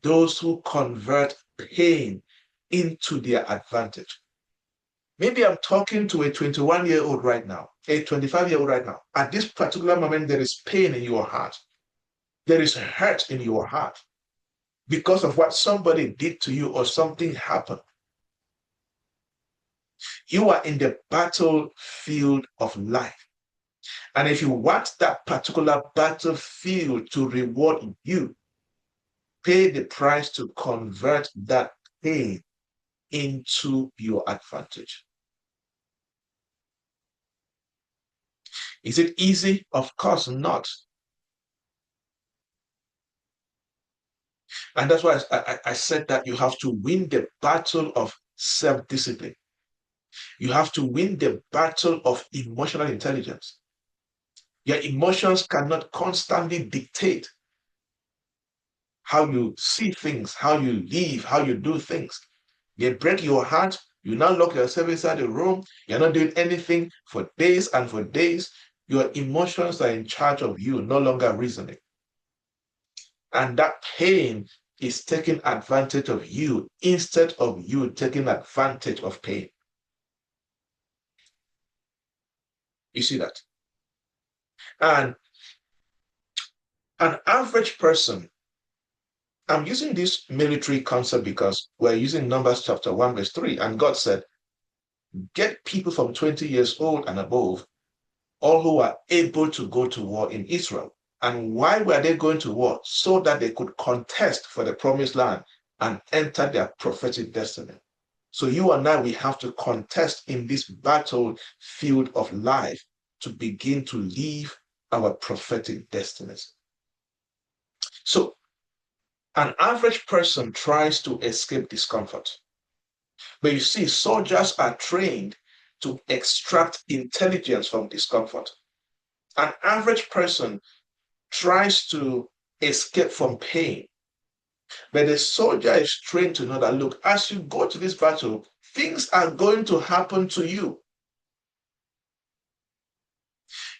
Speaker 1: those who convert pain into their advantage. Maybe I'm talking to a 21-year-old right now, a 25-year-old right now. At this particular moment, there is pain in your heart. There is hurt in your heart because of what somebody did to you or something happened. You are in the battlefield of life. And if you want that particular battlefield to reward you, pay the price to convert that pain into your advantage. Is it easy? Of course not. And that's why I said that you have to win the battle of self-discipline. You have to win the battle of emotional intelligence. Your emotions cannot constantly dictate how you see things, how you live, how you do things. They break your heart. You now lock yourself inside the room. You're not doing anything for days and for days. Your emotions are in charge of you, no longer reasoning. And that pain is taking advantage of you instead of you taking advantage of pain. You see that? And an average person, I'm using this military concept because we're using Numbers chapter 1, verse 3, and God said, get people from 20 years old and above, all who are able to go to war in Israel. And why were they going to war? So that they could contest for the promised land and enter their prophetic destiny. So you and I, we have to contest in this battlefield of life to begin to live our prophetic destinies. So an average person tries to escape discomfort. But you see, soldiers are trained to extract intelligence from discomfort. An average person tries to escape from pain. But the soldier is trained to know that, look, as you go to this battle, things are going to happen to you.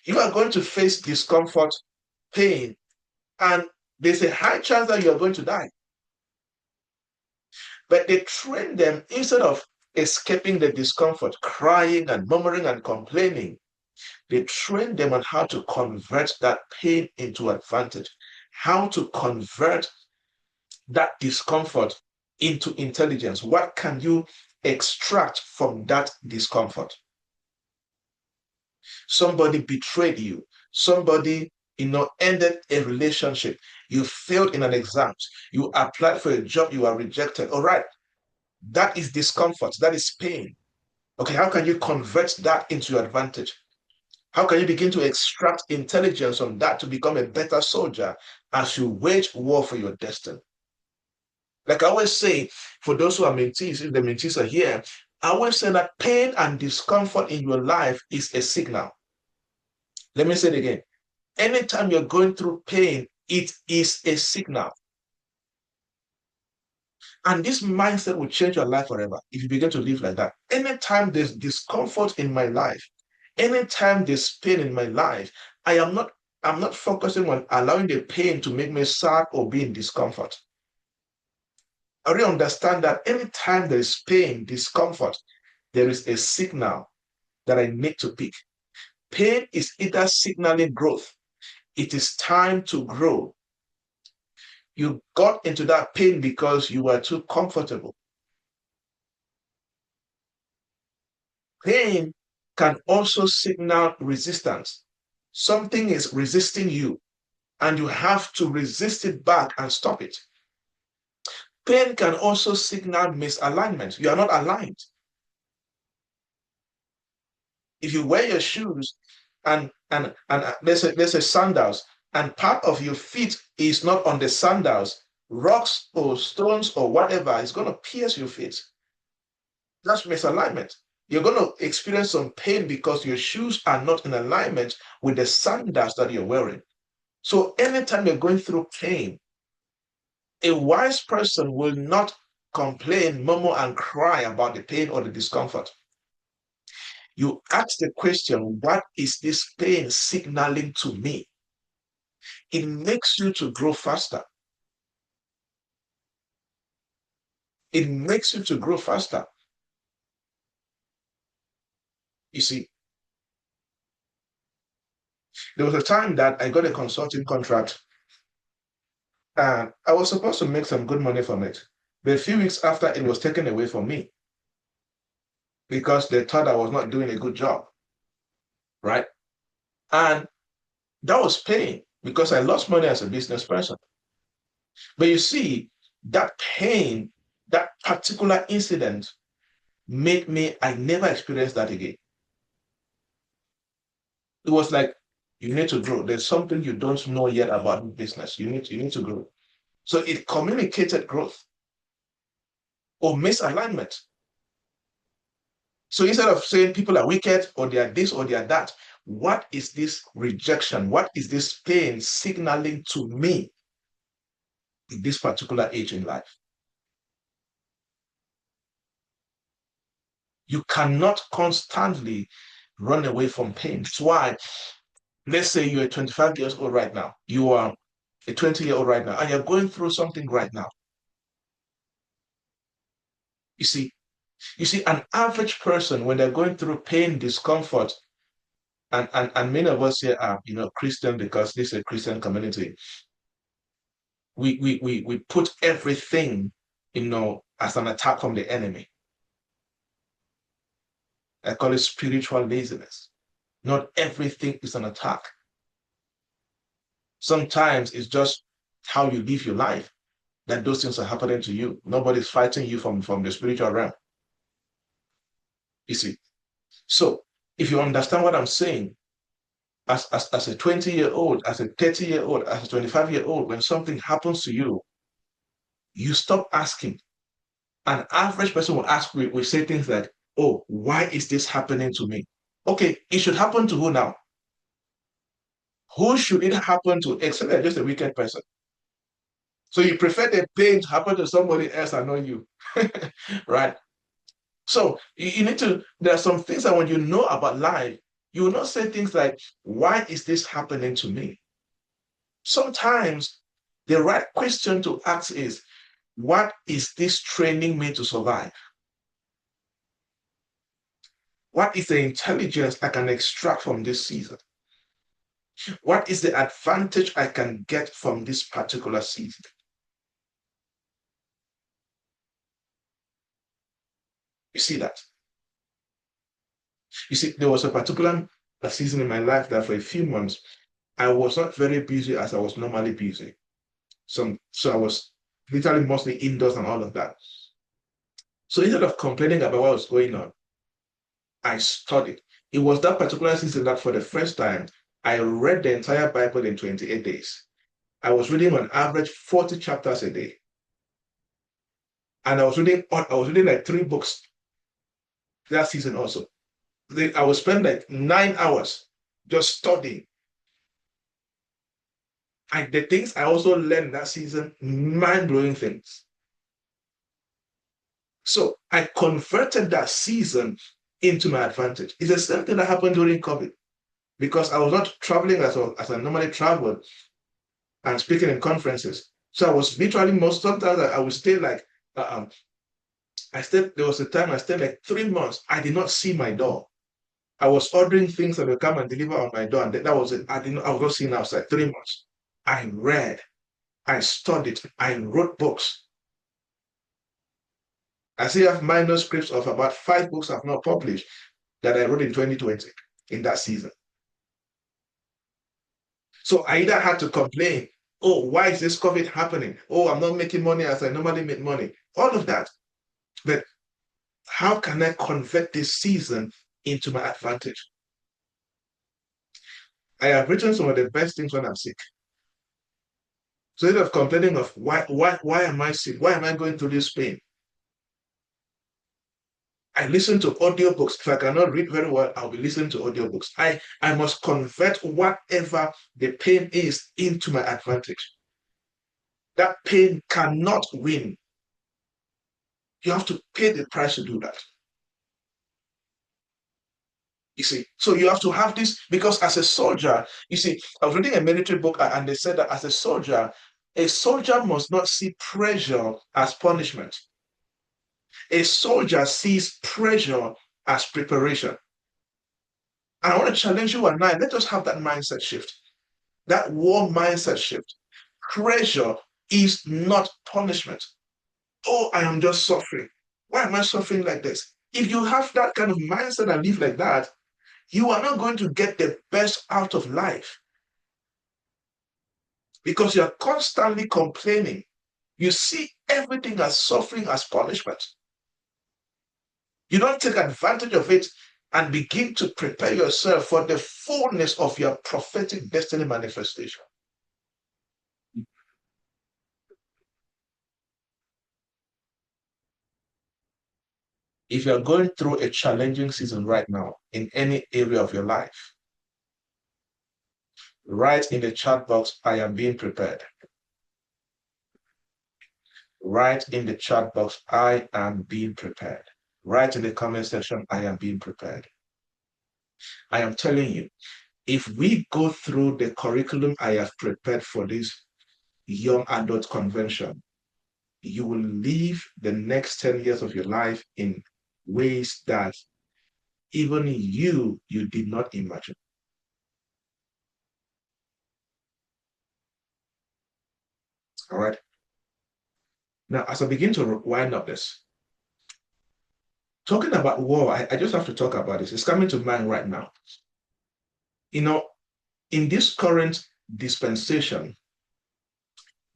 Speaker 1: You are going to face discomfort, pain, and there's a high chance that you are going to die. But they train them, instead of escaping the discomfort, crying and murmuring and complaining, they train them on how to convert that pain into advantage, how to convert that discomfort into intelligence. What can you extract from that discomfort? Somebody betrayed you. Somebody, ended a relationship. You failed in an exam. You applied for a job. You are rejected. All right. That is discomfort. That is pain. Okay. How can you convert that into your advantage? How can you begin to extract intelligence from that to become a better soldier as you wage war for your destiny? Like I always say, for those who are mentees, if the mentees are here, I always say that pain and discomfort in your life is a signal. Let me say it again. Anytime you're going through pain, it is a signal. And this mindset will change your life forever if you begin to live like that. Anytime there's discomfort in my life, anytime there's pain in my life, I'm not focusing on allowing the pain to make me sad or be in discomfort. I really understand that anytime there is pain, discomfort, there is a signal that I need to pick. Pain is either signaling growth. It is time to grow. You got into that pain because you were too comfortable. Pain can also signal resistance. Something is resisting you, and you have to resist it back and stop it. Pain can also signal misalignment. You are not aligned. If you wear your shoes and there's a sandals, and part of your feet is not on the sandals, rocks or stones or whatever is going to pierce your feet. That's misalignment. You're going to experience some pain because your shoes are not in alignment with the sandals that you're wearing. So anytime you're going through pain, a wise person will not complain, murmur, and cry about the pain or the discomfort. You ask the question, what is this pain signaling to me? It makes you to grow faster. It makes you to grow faster. You see, there was a time that I got a consulting contract and I was supposed to make some good money from it. But a few weeks after, it was taken away from me because they thought I was not doing a good job, right? And that was pain because I lost money as a business person. But you see, that pain, that particular incident made me, I never experienced that again. It was like, you need to grow. There's something you don't know yet about business. You need to grow. So it communicated growth or misalignment. So instead of saying people are wicked or they are this or they are that, what is this rejection? What is this pain signaling to me in this particular age in life? You cannot constantly run away from pain. That's why, let's say you're 25 years old right now, you are a 20-year-old right now, and you're going through something right now. You see, an average person, when they're going through pain, discomfort, and many of us here are, Christian because this is a Christian community. We put everything, as an attack from the enemy. I call it spiritual laziness. Not everything is an attack. Sometimes it's just how you live your life that those things are happening to you. Nobody's fighting you from the spiritual realm. You see. So if you understand what I'm saying, as a 20-year-old, as a 30-year-old, as a 25-year-old, when something happens to you, you stop asking. An average person will ask, will say things like, oh, why is this happening to me? Okay, it should happen to who now? Who should it happen to except they're just a wicked person? So you prefer the pain to happen to somebody else and not you, right? So you need to, there are some things that when you know about life, you will not say things like, why is this happening to me? Sometimes the right question to ask is, what is this training me to survive? What is the intelligence I can extract from this season? What is the advantage I can get from this particular season? You see that? You see, there was a particular season in my life that for a few months, I was not very busy as I was normally busy. So I was literally mostly indoors and all of that. So instead of complaining about what was going on, I studied. It was that particular season that for the first time, I read the entire Bible in 28 days. I was reading on average 40 chapters a day. And I was reading like 3 books that season also. I would spend like 9 hours just studying. And the things I also learned that season, mind-blowing things. So I converted that season into my advantage. It's the same thing that happened during COVID because I was not traveling as I normally traveled and speaking in conferences. So I was literally sometimes I would stay like, there was a time I stayed like 3 months. I did not see my door. I was ordering things that would come and deliver on my door. And that was it. I was not seeing outside 3 months. I read. I studied, I wrote books. I still have manuscripts of about 5 books I've not published that I wrote in 2020 in that season. So I either had to complain, oh, why is this COVID happening? Oh, I'm not making money as I normally make money. All of that. But how can I convert this season into my advantage? I have written some of the best things when I'm sick. So instead of complaining of why am I sick? Why am I going through this pain? I listen to audiobooks. If I cannot read very well, I'll be listening to audiobooks. I must convert whatever the pain is into my advantage. That pain cannot win. You have to pay the price to do that. You see, so you have to have this because as a soldier, you see, I was reading a military book and they said that as a soldier must not see pressure as punishment. A soldier sees pressure as preparation. And I want to challenge you and I, let us have that mindset shift, that war mindset shift. Pressure is not punishment. Oh, I am just suffering. Why am I suffering like this? If you have that kind of mindset and live like that, you are not going to get the best out of life because you're constantly complaining. You see everything as suffering, as punishment. You don't take advantage of it and begin to prepare yourself for the fullness of your prophetic destiny manifestation. If you're going through a challenging season right now in any area of your life, write in the chat box, I am being prepared. Write in the chat box, I am being prepared. Write in the comment section, I am being prepared. I am telling you, if we go through the curriculum I have prepared for this young adult convention, you will live the next 10 years of your life in ways that even you did not imagine. All right. Now, as I begin to wind up this, talking about war, I just have to talk about this. It's coming to mind right now. You know, in this current dispensation,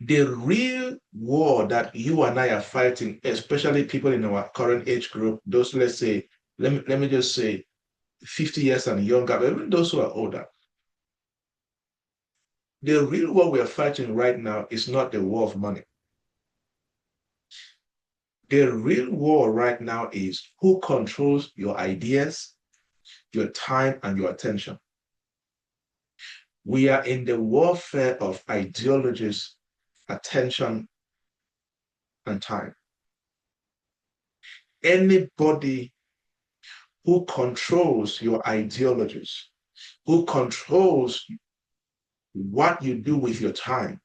Speaker 1: the real war that you and I are fighting, especially people in our current age group, those, let's say, let me just say 50 years and younger, but even those who are older, the real war we are fighting right now is not the war of money. The real war right now is who controls your ideas, your time, and your attention. We are in the warfare of ideologies, attention, and time. Anybody who controls your ideologies, who controls what you do with your time,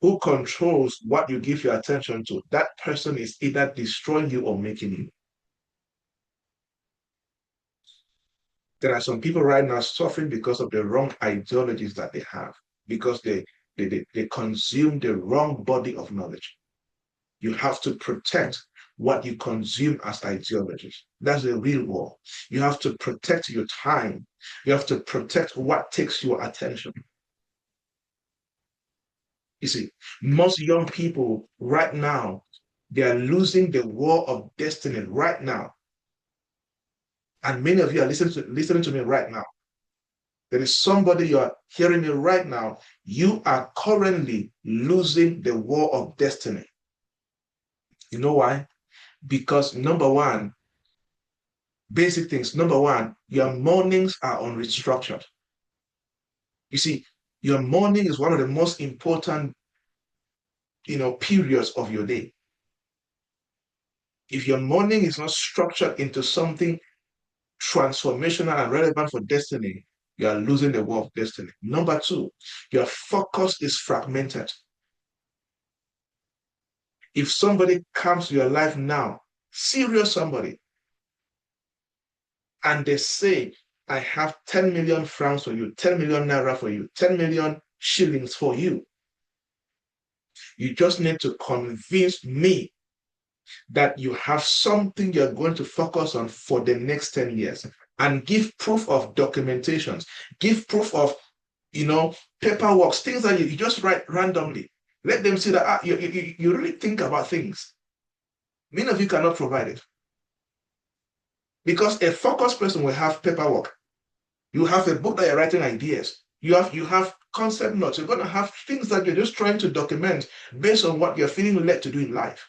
Speaker 1: who controls what you give your attention to, that person is either destroying you or making you. There are some people right now suffering because of the wrong ideologies that they have, because they consume the wrong body of knowledge. You have to protect what you consume as ideologies. That's the real war. You have to protect your time. You have to protect what takes your attention. You see, most young people right now, they are losing the war of destiny right now. And many of you are listening to me right now. There is somebody you are hearing me right now. You are currently losing the war of destiny. You know why? Because number one, basic things. Number one, your mornings are unrestructured. You see, your morning is one of the most important, periods of your day. If your morning is not structured into something transformational and relevant for destiny, you are losing the war of destiny. Number two, your focus is fragmented. If somebody comes to your life now, serious somebody, and they say, I have 10 million francs for you, 10 million naira for you, 10 million shillings for you. You just need to convince me that you have something you're going to focus on for the next 10 years and give proof of documentations, give proof of, paperwork, things that you just write randomly. Let them see that you really think about things. Many of you cannot provide it because a focused person will have paperwork. You have a book that you're writing ideas. You have concept notes. You're going to have things that you're just trying to document based on what you're feeling led to do in life.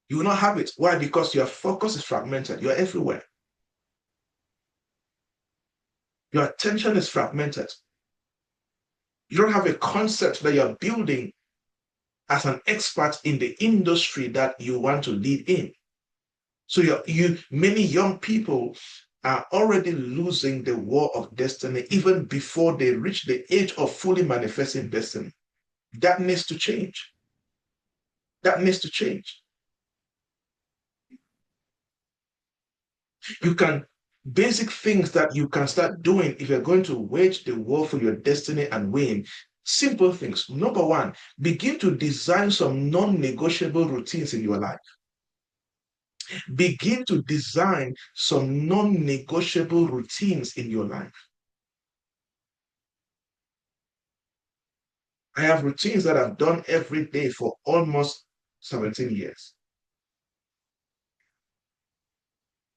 Speaker 1: You will not have it. Why? Because your focus is fragmented. You're everywhere. Your attention is fragmented. You don't have a concept that you're building as an expert in the industry that you want to lead in. So many young people are already losing the war of destiny even before they reach the age of fully manifesting destiny. That needs to change. That needs to change. You can basic things that you can start doing if you're going to wage the war for your destiny and win. Simple things. Number one, begin to design some non-negotiable routines in your life. Begin to design some non-negotiable routines in your life. I have routines that I've done every day for almost 17 years.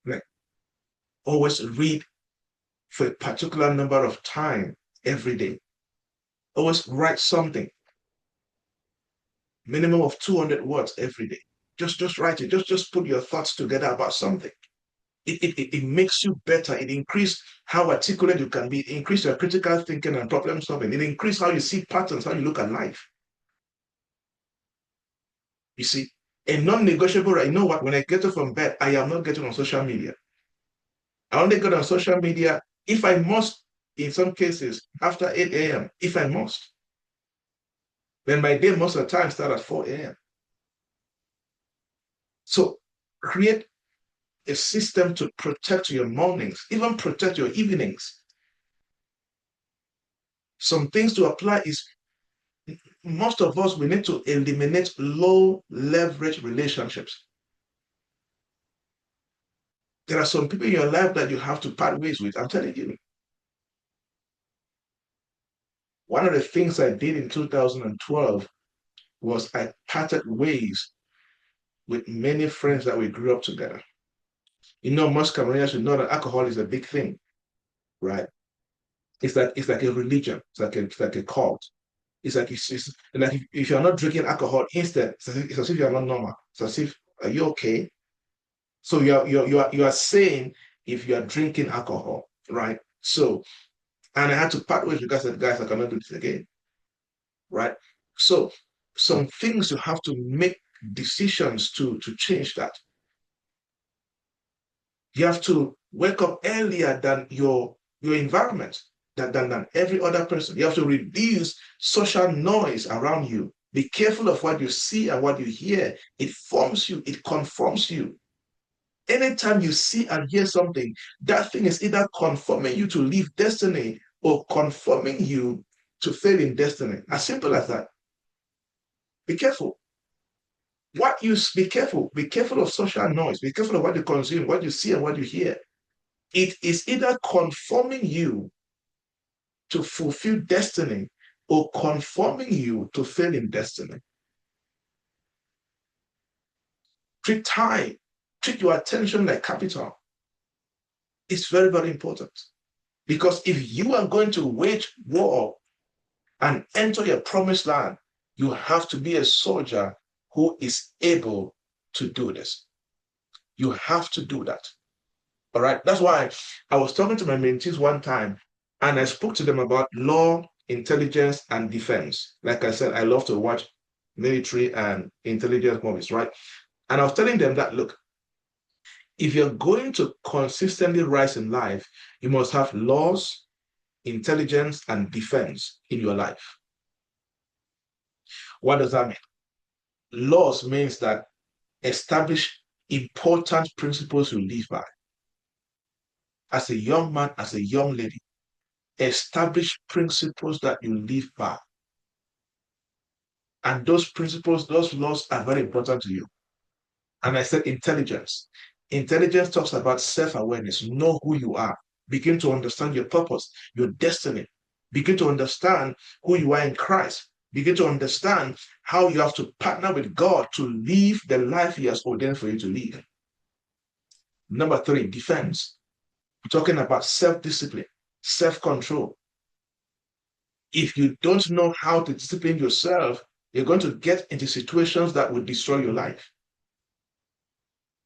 Speaker 1: Like always read for a particular number of time every day. Always write something, minimum of 200 words every day. Just write it. Just put your thoughts together about something. It makes you better. It increases how articulate you can be. It increases your critical thinking and problem solving. It increases how you see patterns, how you look at life. You see, a non-negotiable, I know what, when I get up from bed, I am not getting on social media. I only get on social media if I must, in some cases, after 8 a.m., if I must. Then my day most of the time start at 4 a.m. So create a system to protect your mornings, even protect your evenings. Some things to apply is most of us, we need to eliminate low leverage relationships. There are some people in your life that you have to part ways with. I'm telling you. One of the things I did in 2012 was I parted ways with many friends that we grew up together. Most Cameroonians should know that alcohol is a big thing, right? It's like a religion. It's like a cult. It's like if you're not drinking alcohol, instead, it's as if you're not normal. It's as if, are you okay? So you are saying if you are drinking alcohol, right? So, and I had to part ways because I said, guys, I cannot do this again, right? So some things you have to make decisions to change that. You have to wake up earlier than your environment, than every other person. You have to reduce social noise around you. Be careful of what you see and what you hear. It forms you, it conforms you. Anytime you see and hear something, that thing is either conforming you to live destiny or conforming you to fail in destiny. As simple as that. Be careful. Be careful. Be careful of social noise. Be careful of what you consume, what you see, and what you hear. It is either conforming you to fulfill destiny or conforming you to fail in destiny. Treat time, treat your attention like capital. It's very, very important. Because if you are going to wage war and enter your promised land, you have to be a soldier who is able to do this. You have to do that. All right. That's why I was talking to my mentees one time and I spoke to them about law, intelligence, and defense. Like I said, I love to watch military and intelligence movies, right? And I was telling them that, look, if you're going to consistently rise in life, you must have laws, intelligence, and defense in your life. What does that mean? Laws means that establish important principles you live by. As a young man, as a young lady, establish principles that you live by. And those principles, those laws are very important to you. And I said intelligence. Intelligence talks about self-awareness. Know who you are. Begin to understand your purpose, your destiny. Begin to understand who you are in Christ. Begin to understand how you have to partner with God to live the life He has ordained for you to live. Number 3, defense. We're talking about self-discipline, self-control. If you don't know how to discipline yourself, you're going to get into situations that will destroy your life.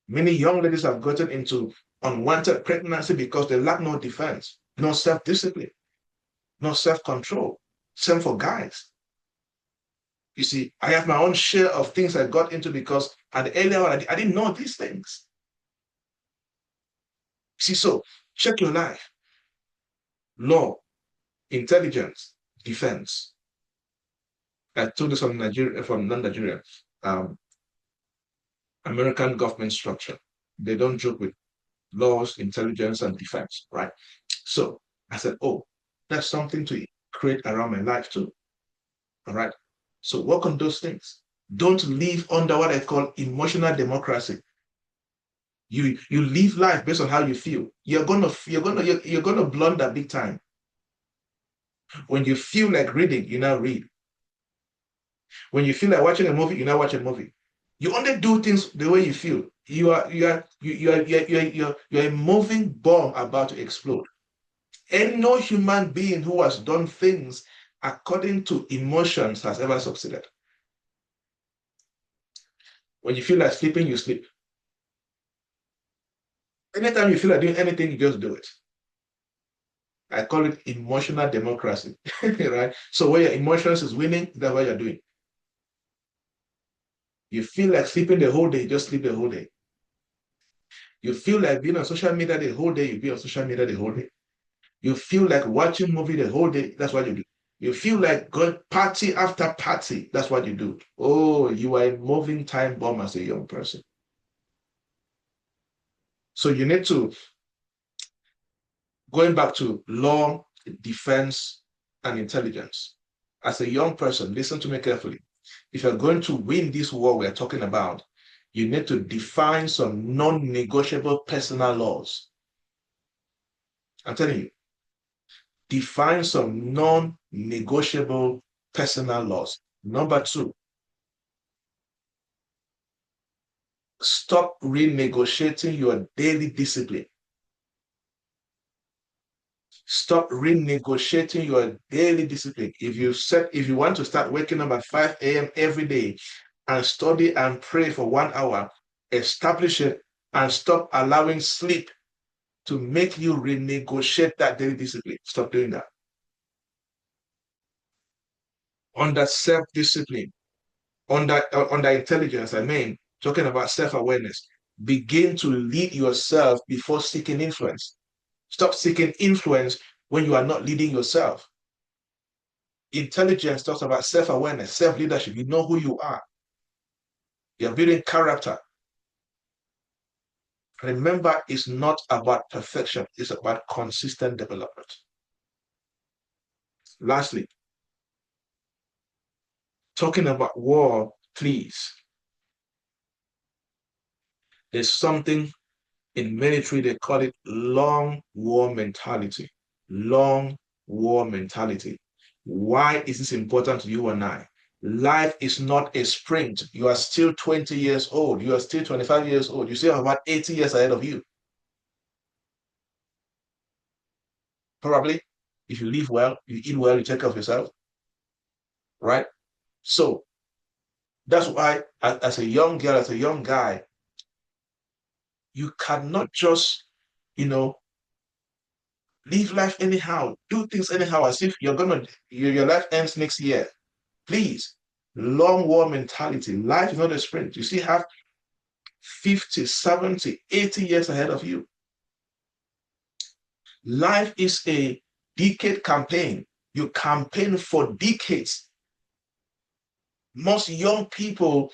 Speaker 1: Many young ladies have gotten into unwanted pregnancy because they lack no defense, no self-discipline, no self-control. Same for guys. You see, I have my own share of things I got into because at the earlier on, I didn't know these things. See, so check your life. Law, intelligence, defense. I told this from Nigeria, from non-Nigeria, American government structure. They don't joke with laws, intelligence, and defense, right? So I said, oh, that's something to create around my life too. All right. So work on those things. Don't live under what I call emotional democracy. You live life based on how you feel. You're gonna blunder big time. When you feel like reading, you now read. When you feel like watching a movie, you now watch a movie. You only do things the way you feel. You're a moving bomb about to explode. And no human being who has done things according to emotions has ever succeeded. When you feel like sleeping, you sleep. Anytime you feel like doing anything, you just do it. I call it emotional democracy, right? So where your emotions is winning, that's what you're doing. You feel like sleeping the whole day, just sleep the whole day. You feel like being on social media the whole day, you be on social media the whole day. You feel like watching movie the whole day, that's what you do. You feel like going party after party, that's what you do. Oh, you are a moving time bomb as a young person. So you need to, going back to law, defense, and intelligence. As a young person, listen to me carefully. If you're going to win this war we're talking about, you need to define some non-negotiable personal laws. I'm telling you, define some non-negotiable personal laws. Number 2, stop renegotiating your daily discipline. Stop renegotiating your daily discipline. If you want to start waking up at 5 a.m. every day and study and pray for 1 hour, establish it and stop allowing sleep to make you renegotiate that daily discipline. Stop doing that. Under self-discipline, under intelligence, talking about self-awareness, begin to lead yourself before seeking influence. Stop seeking influence when you are not leading yourself. Intelligence talks about self-awareness, self-leadership. You know who you are. You're building character. Remember, it's not about perfection. It's about consistent development. Lastly, talking about war, please. There's something in military, they call it long war mentality. Long war mentality. Why is this important to you and I? Life is not a sprint. You are still 20 years old. You are still 25 years old. You still have about 80 years ahead of you. Probably, if you live well, you eat well, you take care of yourself, right? So that's why, as a young girl, as a young guy, you cannot just, live life anyhow, do things anyhow, as if your life ends next year. Please, long war mentality. Life is not a sprint. You still have 50, 70, 80 years ahead of you. Life is a decade campaign. You campaign for decades. Most young people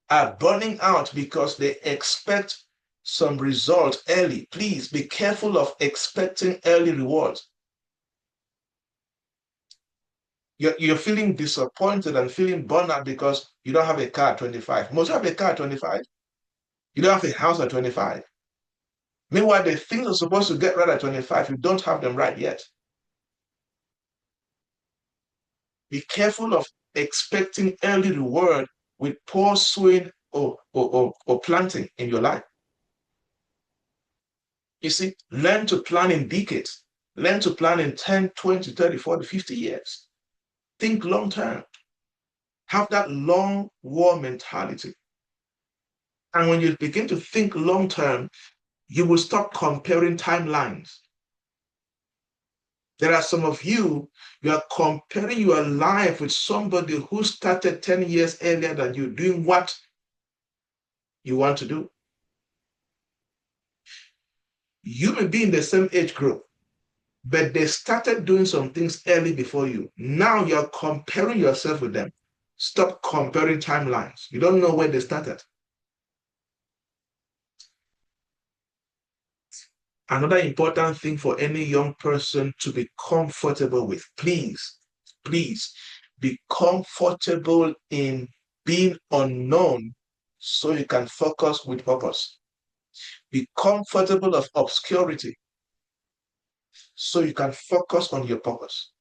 Speaker 1: are burning out because they expect some result early. Please be careful of expecting early rewards. You're feeling disappointed and feeling burned out because you don't have a car at 25. Most have a car at 25. You don't have a house at 25. Meanwhile, the things you're supposed to get right at 25, you don't have them right yet. Be careful of expecting early reward with poor sowing or planting in your life. You see, learn to plan in decades. Learn to plan in 10, 20, 30, 40, 50 years. Think long term. Have that long war mentality. And when you begin to think long term, you will stop comparing timelines. There are some of you, you are comparing your life with somebody who started 10 years earlier than you, doing what you want to do. You may be in the same age group, but they started doing some things early before you. Now you're comparing yourself with them. Stop comparing timelines. You don't know where they started. Another important thing for any young person to be comfortable with, please be comfortable in being unknown so you can focus with purpose. Be comfortable of obscurity so you can focus on your purpose.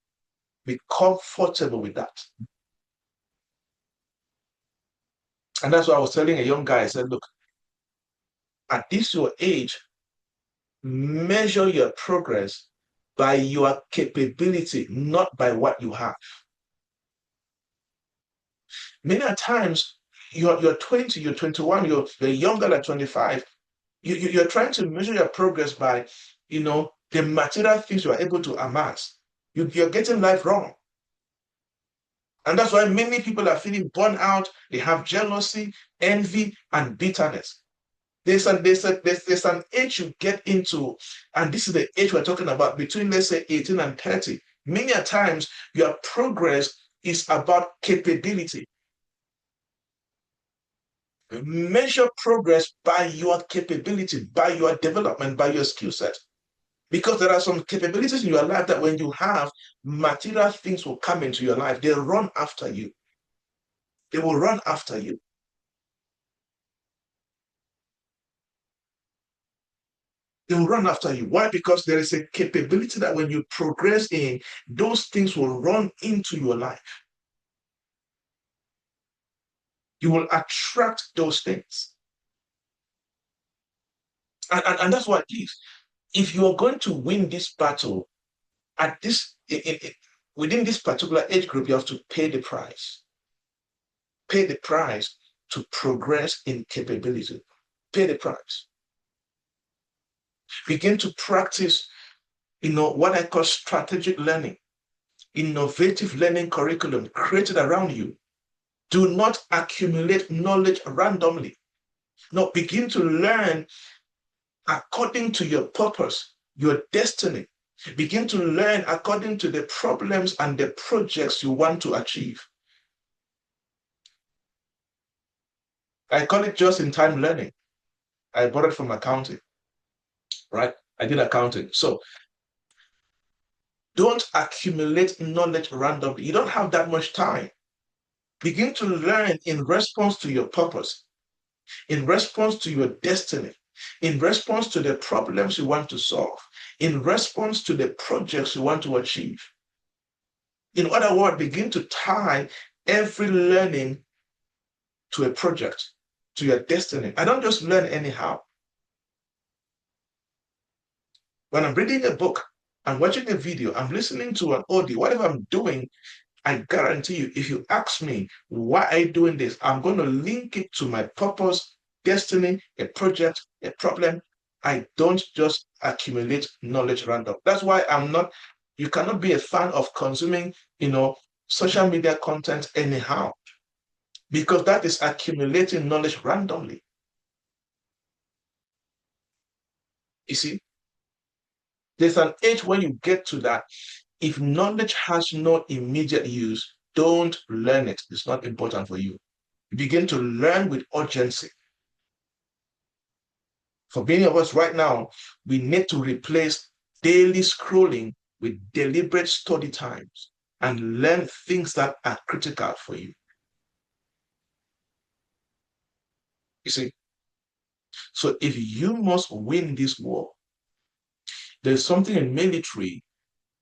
Speaker 1: Be comfortable with that. And that's why I was telling a young guy, I said, look, at this your age, measure your progress by your capability, not by what you have. Many times, you're 20, you're 21, you're younger than 25. You're trying to measure your progress by, the material things you are able to amass. You're getting life wrong. And that's why many people are feeling burnt out. They have jealousy, envy, and bitterness. There's an age you get into, and this is the age we're talking about, between, let's say, 18 and 30. Many a times, your progress is about capability. Measure progress by your capability, by your development, by your skill set. Because there are some capabilities in your life that when you have, material things will come into your life. They run after you. They will run after you. They will run after you. Why? Because there is a capability that when you progress in, those things will run into your life. You will attract those things. And that's what it is. If you are going to win this battle at this within this particular age group, you have to pay the price. Pay the price to progress in capability. Pay the price. Begin to practice, what I call strategic learning, innovative learning curriculum created around you. Do not accumulate knowledge randomly. No, begin to learn according to your purpose, your destiny. Begin to learn according to the problems and the projects you want to achieve. I call it just-in-time learning. I borrowed from accounting, right? I did accounting. So don't accumulate knowledge randomly. You don't have that much time. Begin to learn in response to your purpose, in response to your destiny, in response to the problems you want to solve, in response to the projects you want to achieve. In other words, begin to tie every learning to a project, to your destiny. I don't just learn anyhow. When I'm reading a book, I'm watching a video, I'm listening to an audio, whatever I'm doing, I guarantee you, if you ask me, why are you doing this? I'm going to link it to my purpose, destiny, a project, a problem. I don't just accumulate knowledge random. That's why you cannot be a fan of consuming, social media content anyhow, because that is accumulating knowledge randomly. You see, there's an age when you get to that. If knowledge has no immediate use, don't learn it. It's not important for you. You begin to learn with urgency. For many of us right now, we need to replace daily scrolling with deliberate study times. and learn things that are critical for you. You see, so if you must win this war, there's something in military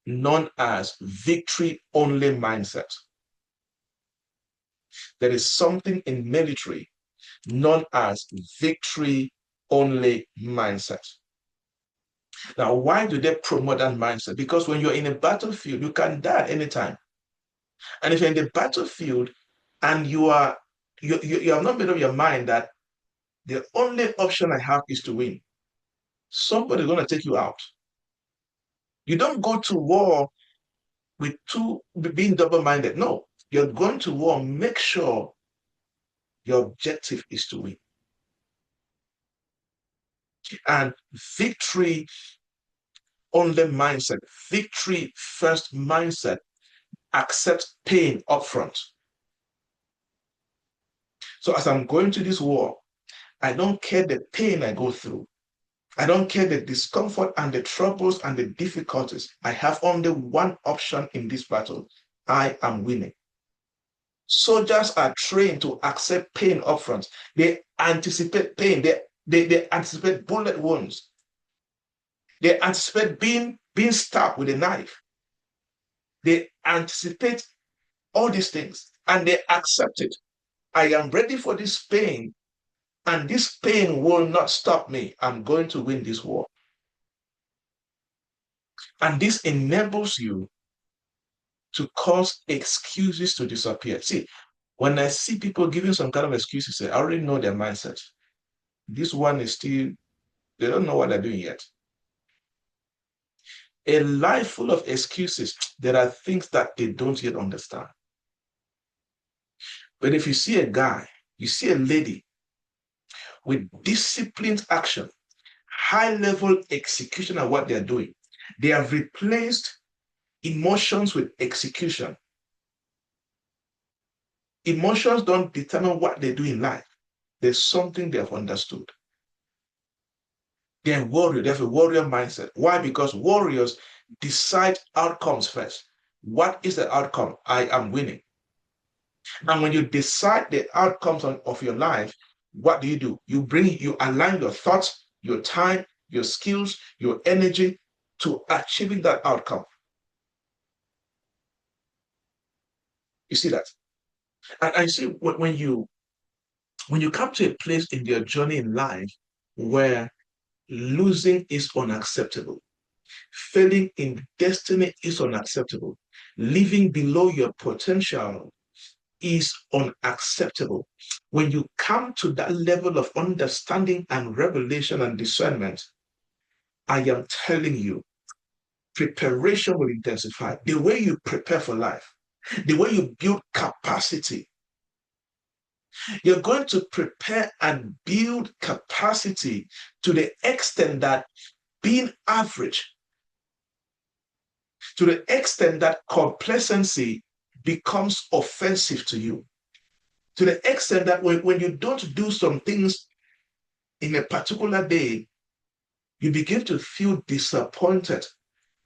Speaker 1: known as victory only mindset. There is something in military known as victory only mindset. Now, why do they promote that mindset? Because when you're in a battlefield, you can die at any time. And if you're in the battlefield and you have not made up your mind that the only option I have is to win, somebody's going to take you out. You don't go to war with being double-minded. No, you're going to war. Make sure your objective is to win. And victory only mindset, victory first mindset, accept pain upfront. So as I'm going to this war, I don't care the pain I go through. I don't care the discomfort and the troubles and the difficulties. I have only one option in this battle. I am winning. Soldiers are trained to accept pain upfront. They anticipate pain. They anticipate bullet wounds. They anticipate being stabbed with a knife. They anticipate all these things and they accept it. I am ready for this pain, and this pain will not stop me. I'm going to win this war. And this enables you to cause excuses to disappear. See, when I see people giving some kind of excuses, I already know their mindset. This one is still, they don't know what they're doing yet. A life full of excuses, there are things that they don't yet understand. But if you see a guy, you see a lady with disciplined action, high-level execution of what they're doing, they have replaced emotions with execution. Emotions don't determine what they do in life. There's something they have understood. They're warrior. They have a warrior mindset. Why? Because warriors decide outcomes first. What is the outcome? I am winning. And when you decide the outcomes of your life, what do? You align your thoughts, your time, your skills, your energy to achieving that outcome. You see that? And I see when you come to a place in your journey in life where losing is unacceptable, failing in destiny is unacceptable, living below your potential is unacceptable. When you come to that level of understanding and revelation and discernment, I am telling you, preparation will intensify. The way you prepare for life, the way you build capacity, you're going to prepare and build capacity to the extent that being average, to the extent that complacency becomes offensive to you, to the extent that when you don't do some things in a particular day, you begin to feel disappointed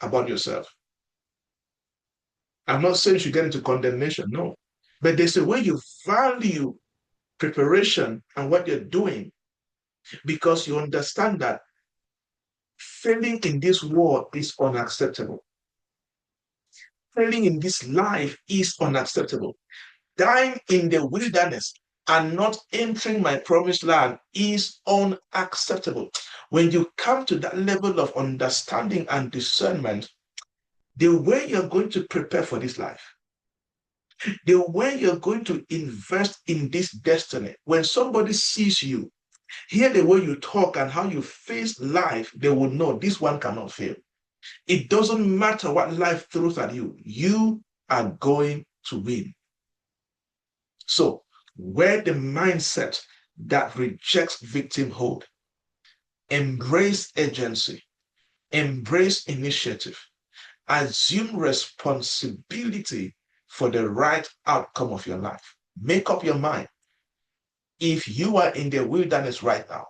Speaker 1: about yourself. I'm not saying you should get into condemnation, no. But there's a way you value preparation and what you're doing because you understand that failing in this war is unacceptable. Failing in this life is unacceptable. Dying in the wilderness and not entering my promised land is unacceptable. When you come to that level of understanding and discernment, the way you're going to prepare for this life, the way you're going to invest in this destiny, when somebody sees you, hear the way you talk and how you face life, they will know this one cannot fail. It doesn't matter what life throws at you, you are going to win. So, where the mindset that rejects victimhood, embrace agency, embrace initiative, assume responsibility for the right outcome of your life. Make up your mind. If you are in the wilderness right now,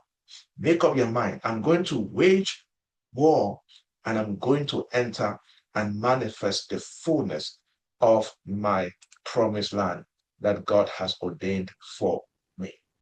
Speaker 1: make up your mind. I'm going to wage war and I'm going to enter and manifest the fullness of my promised land that God has ordained for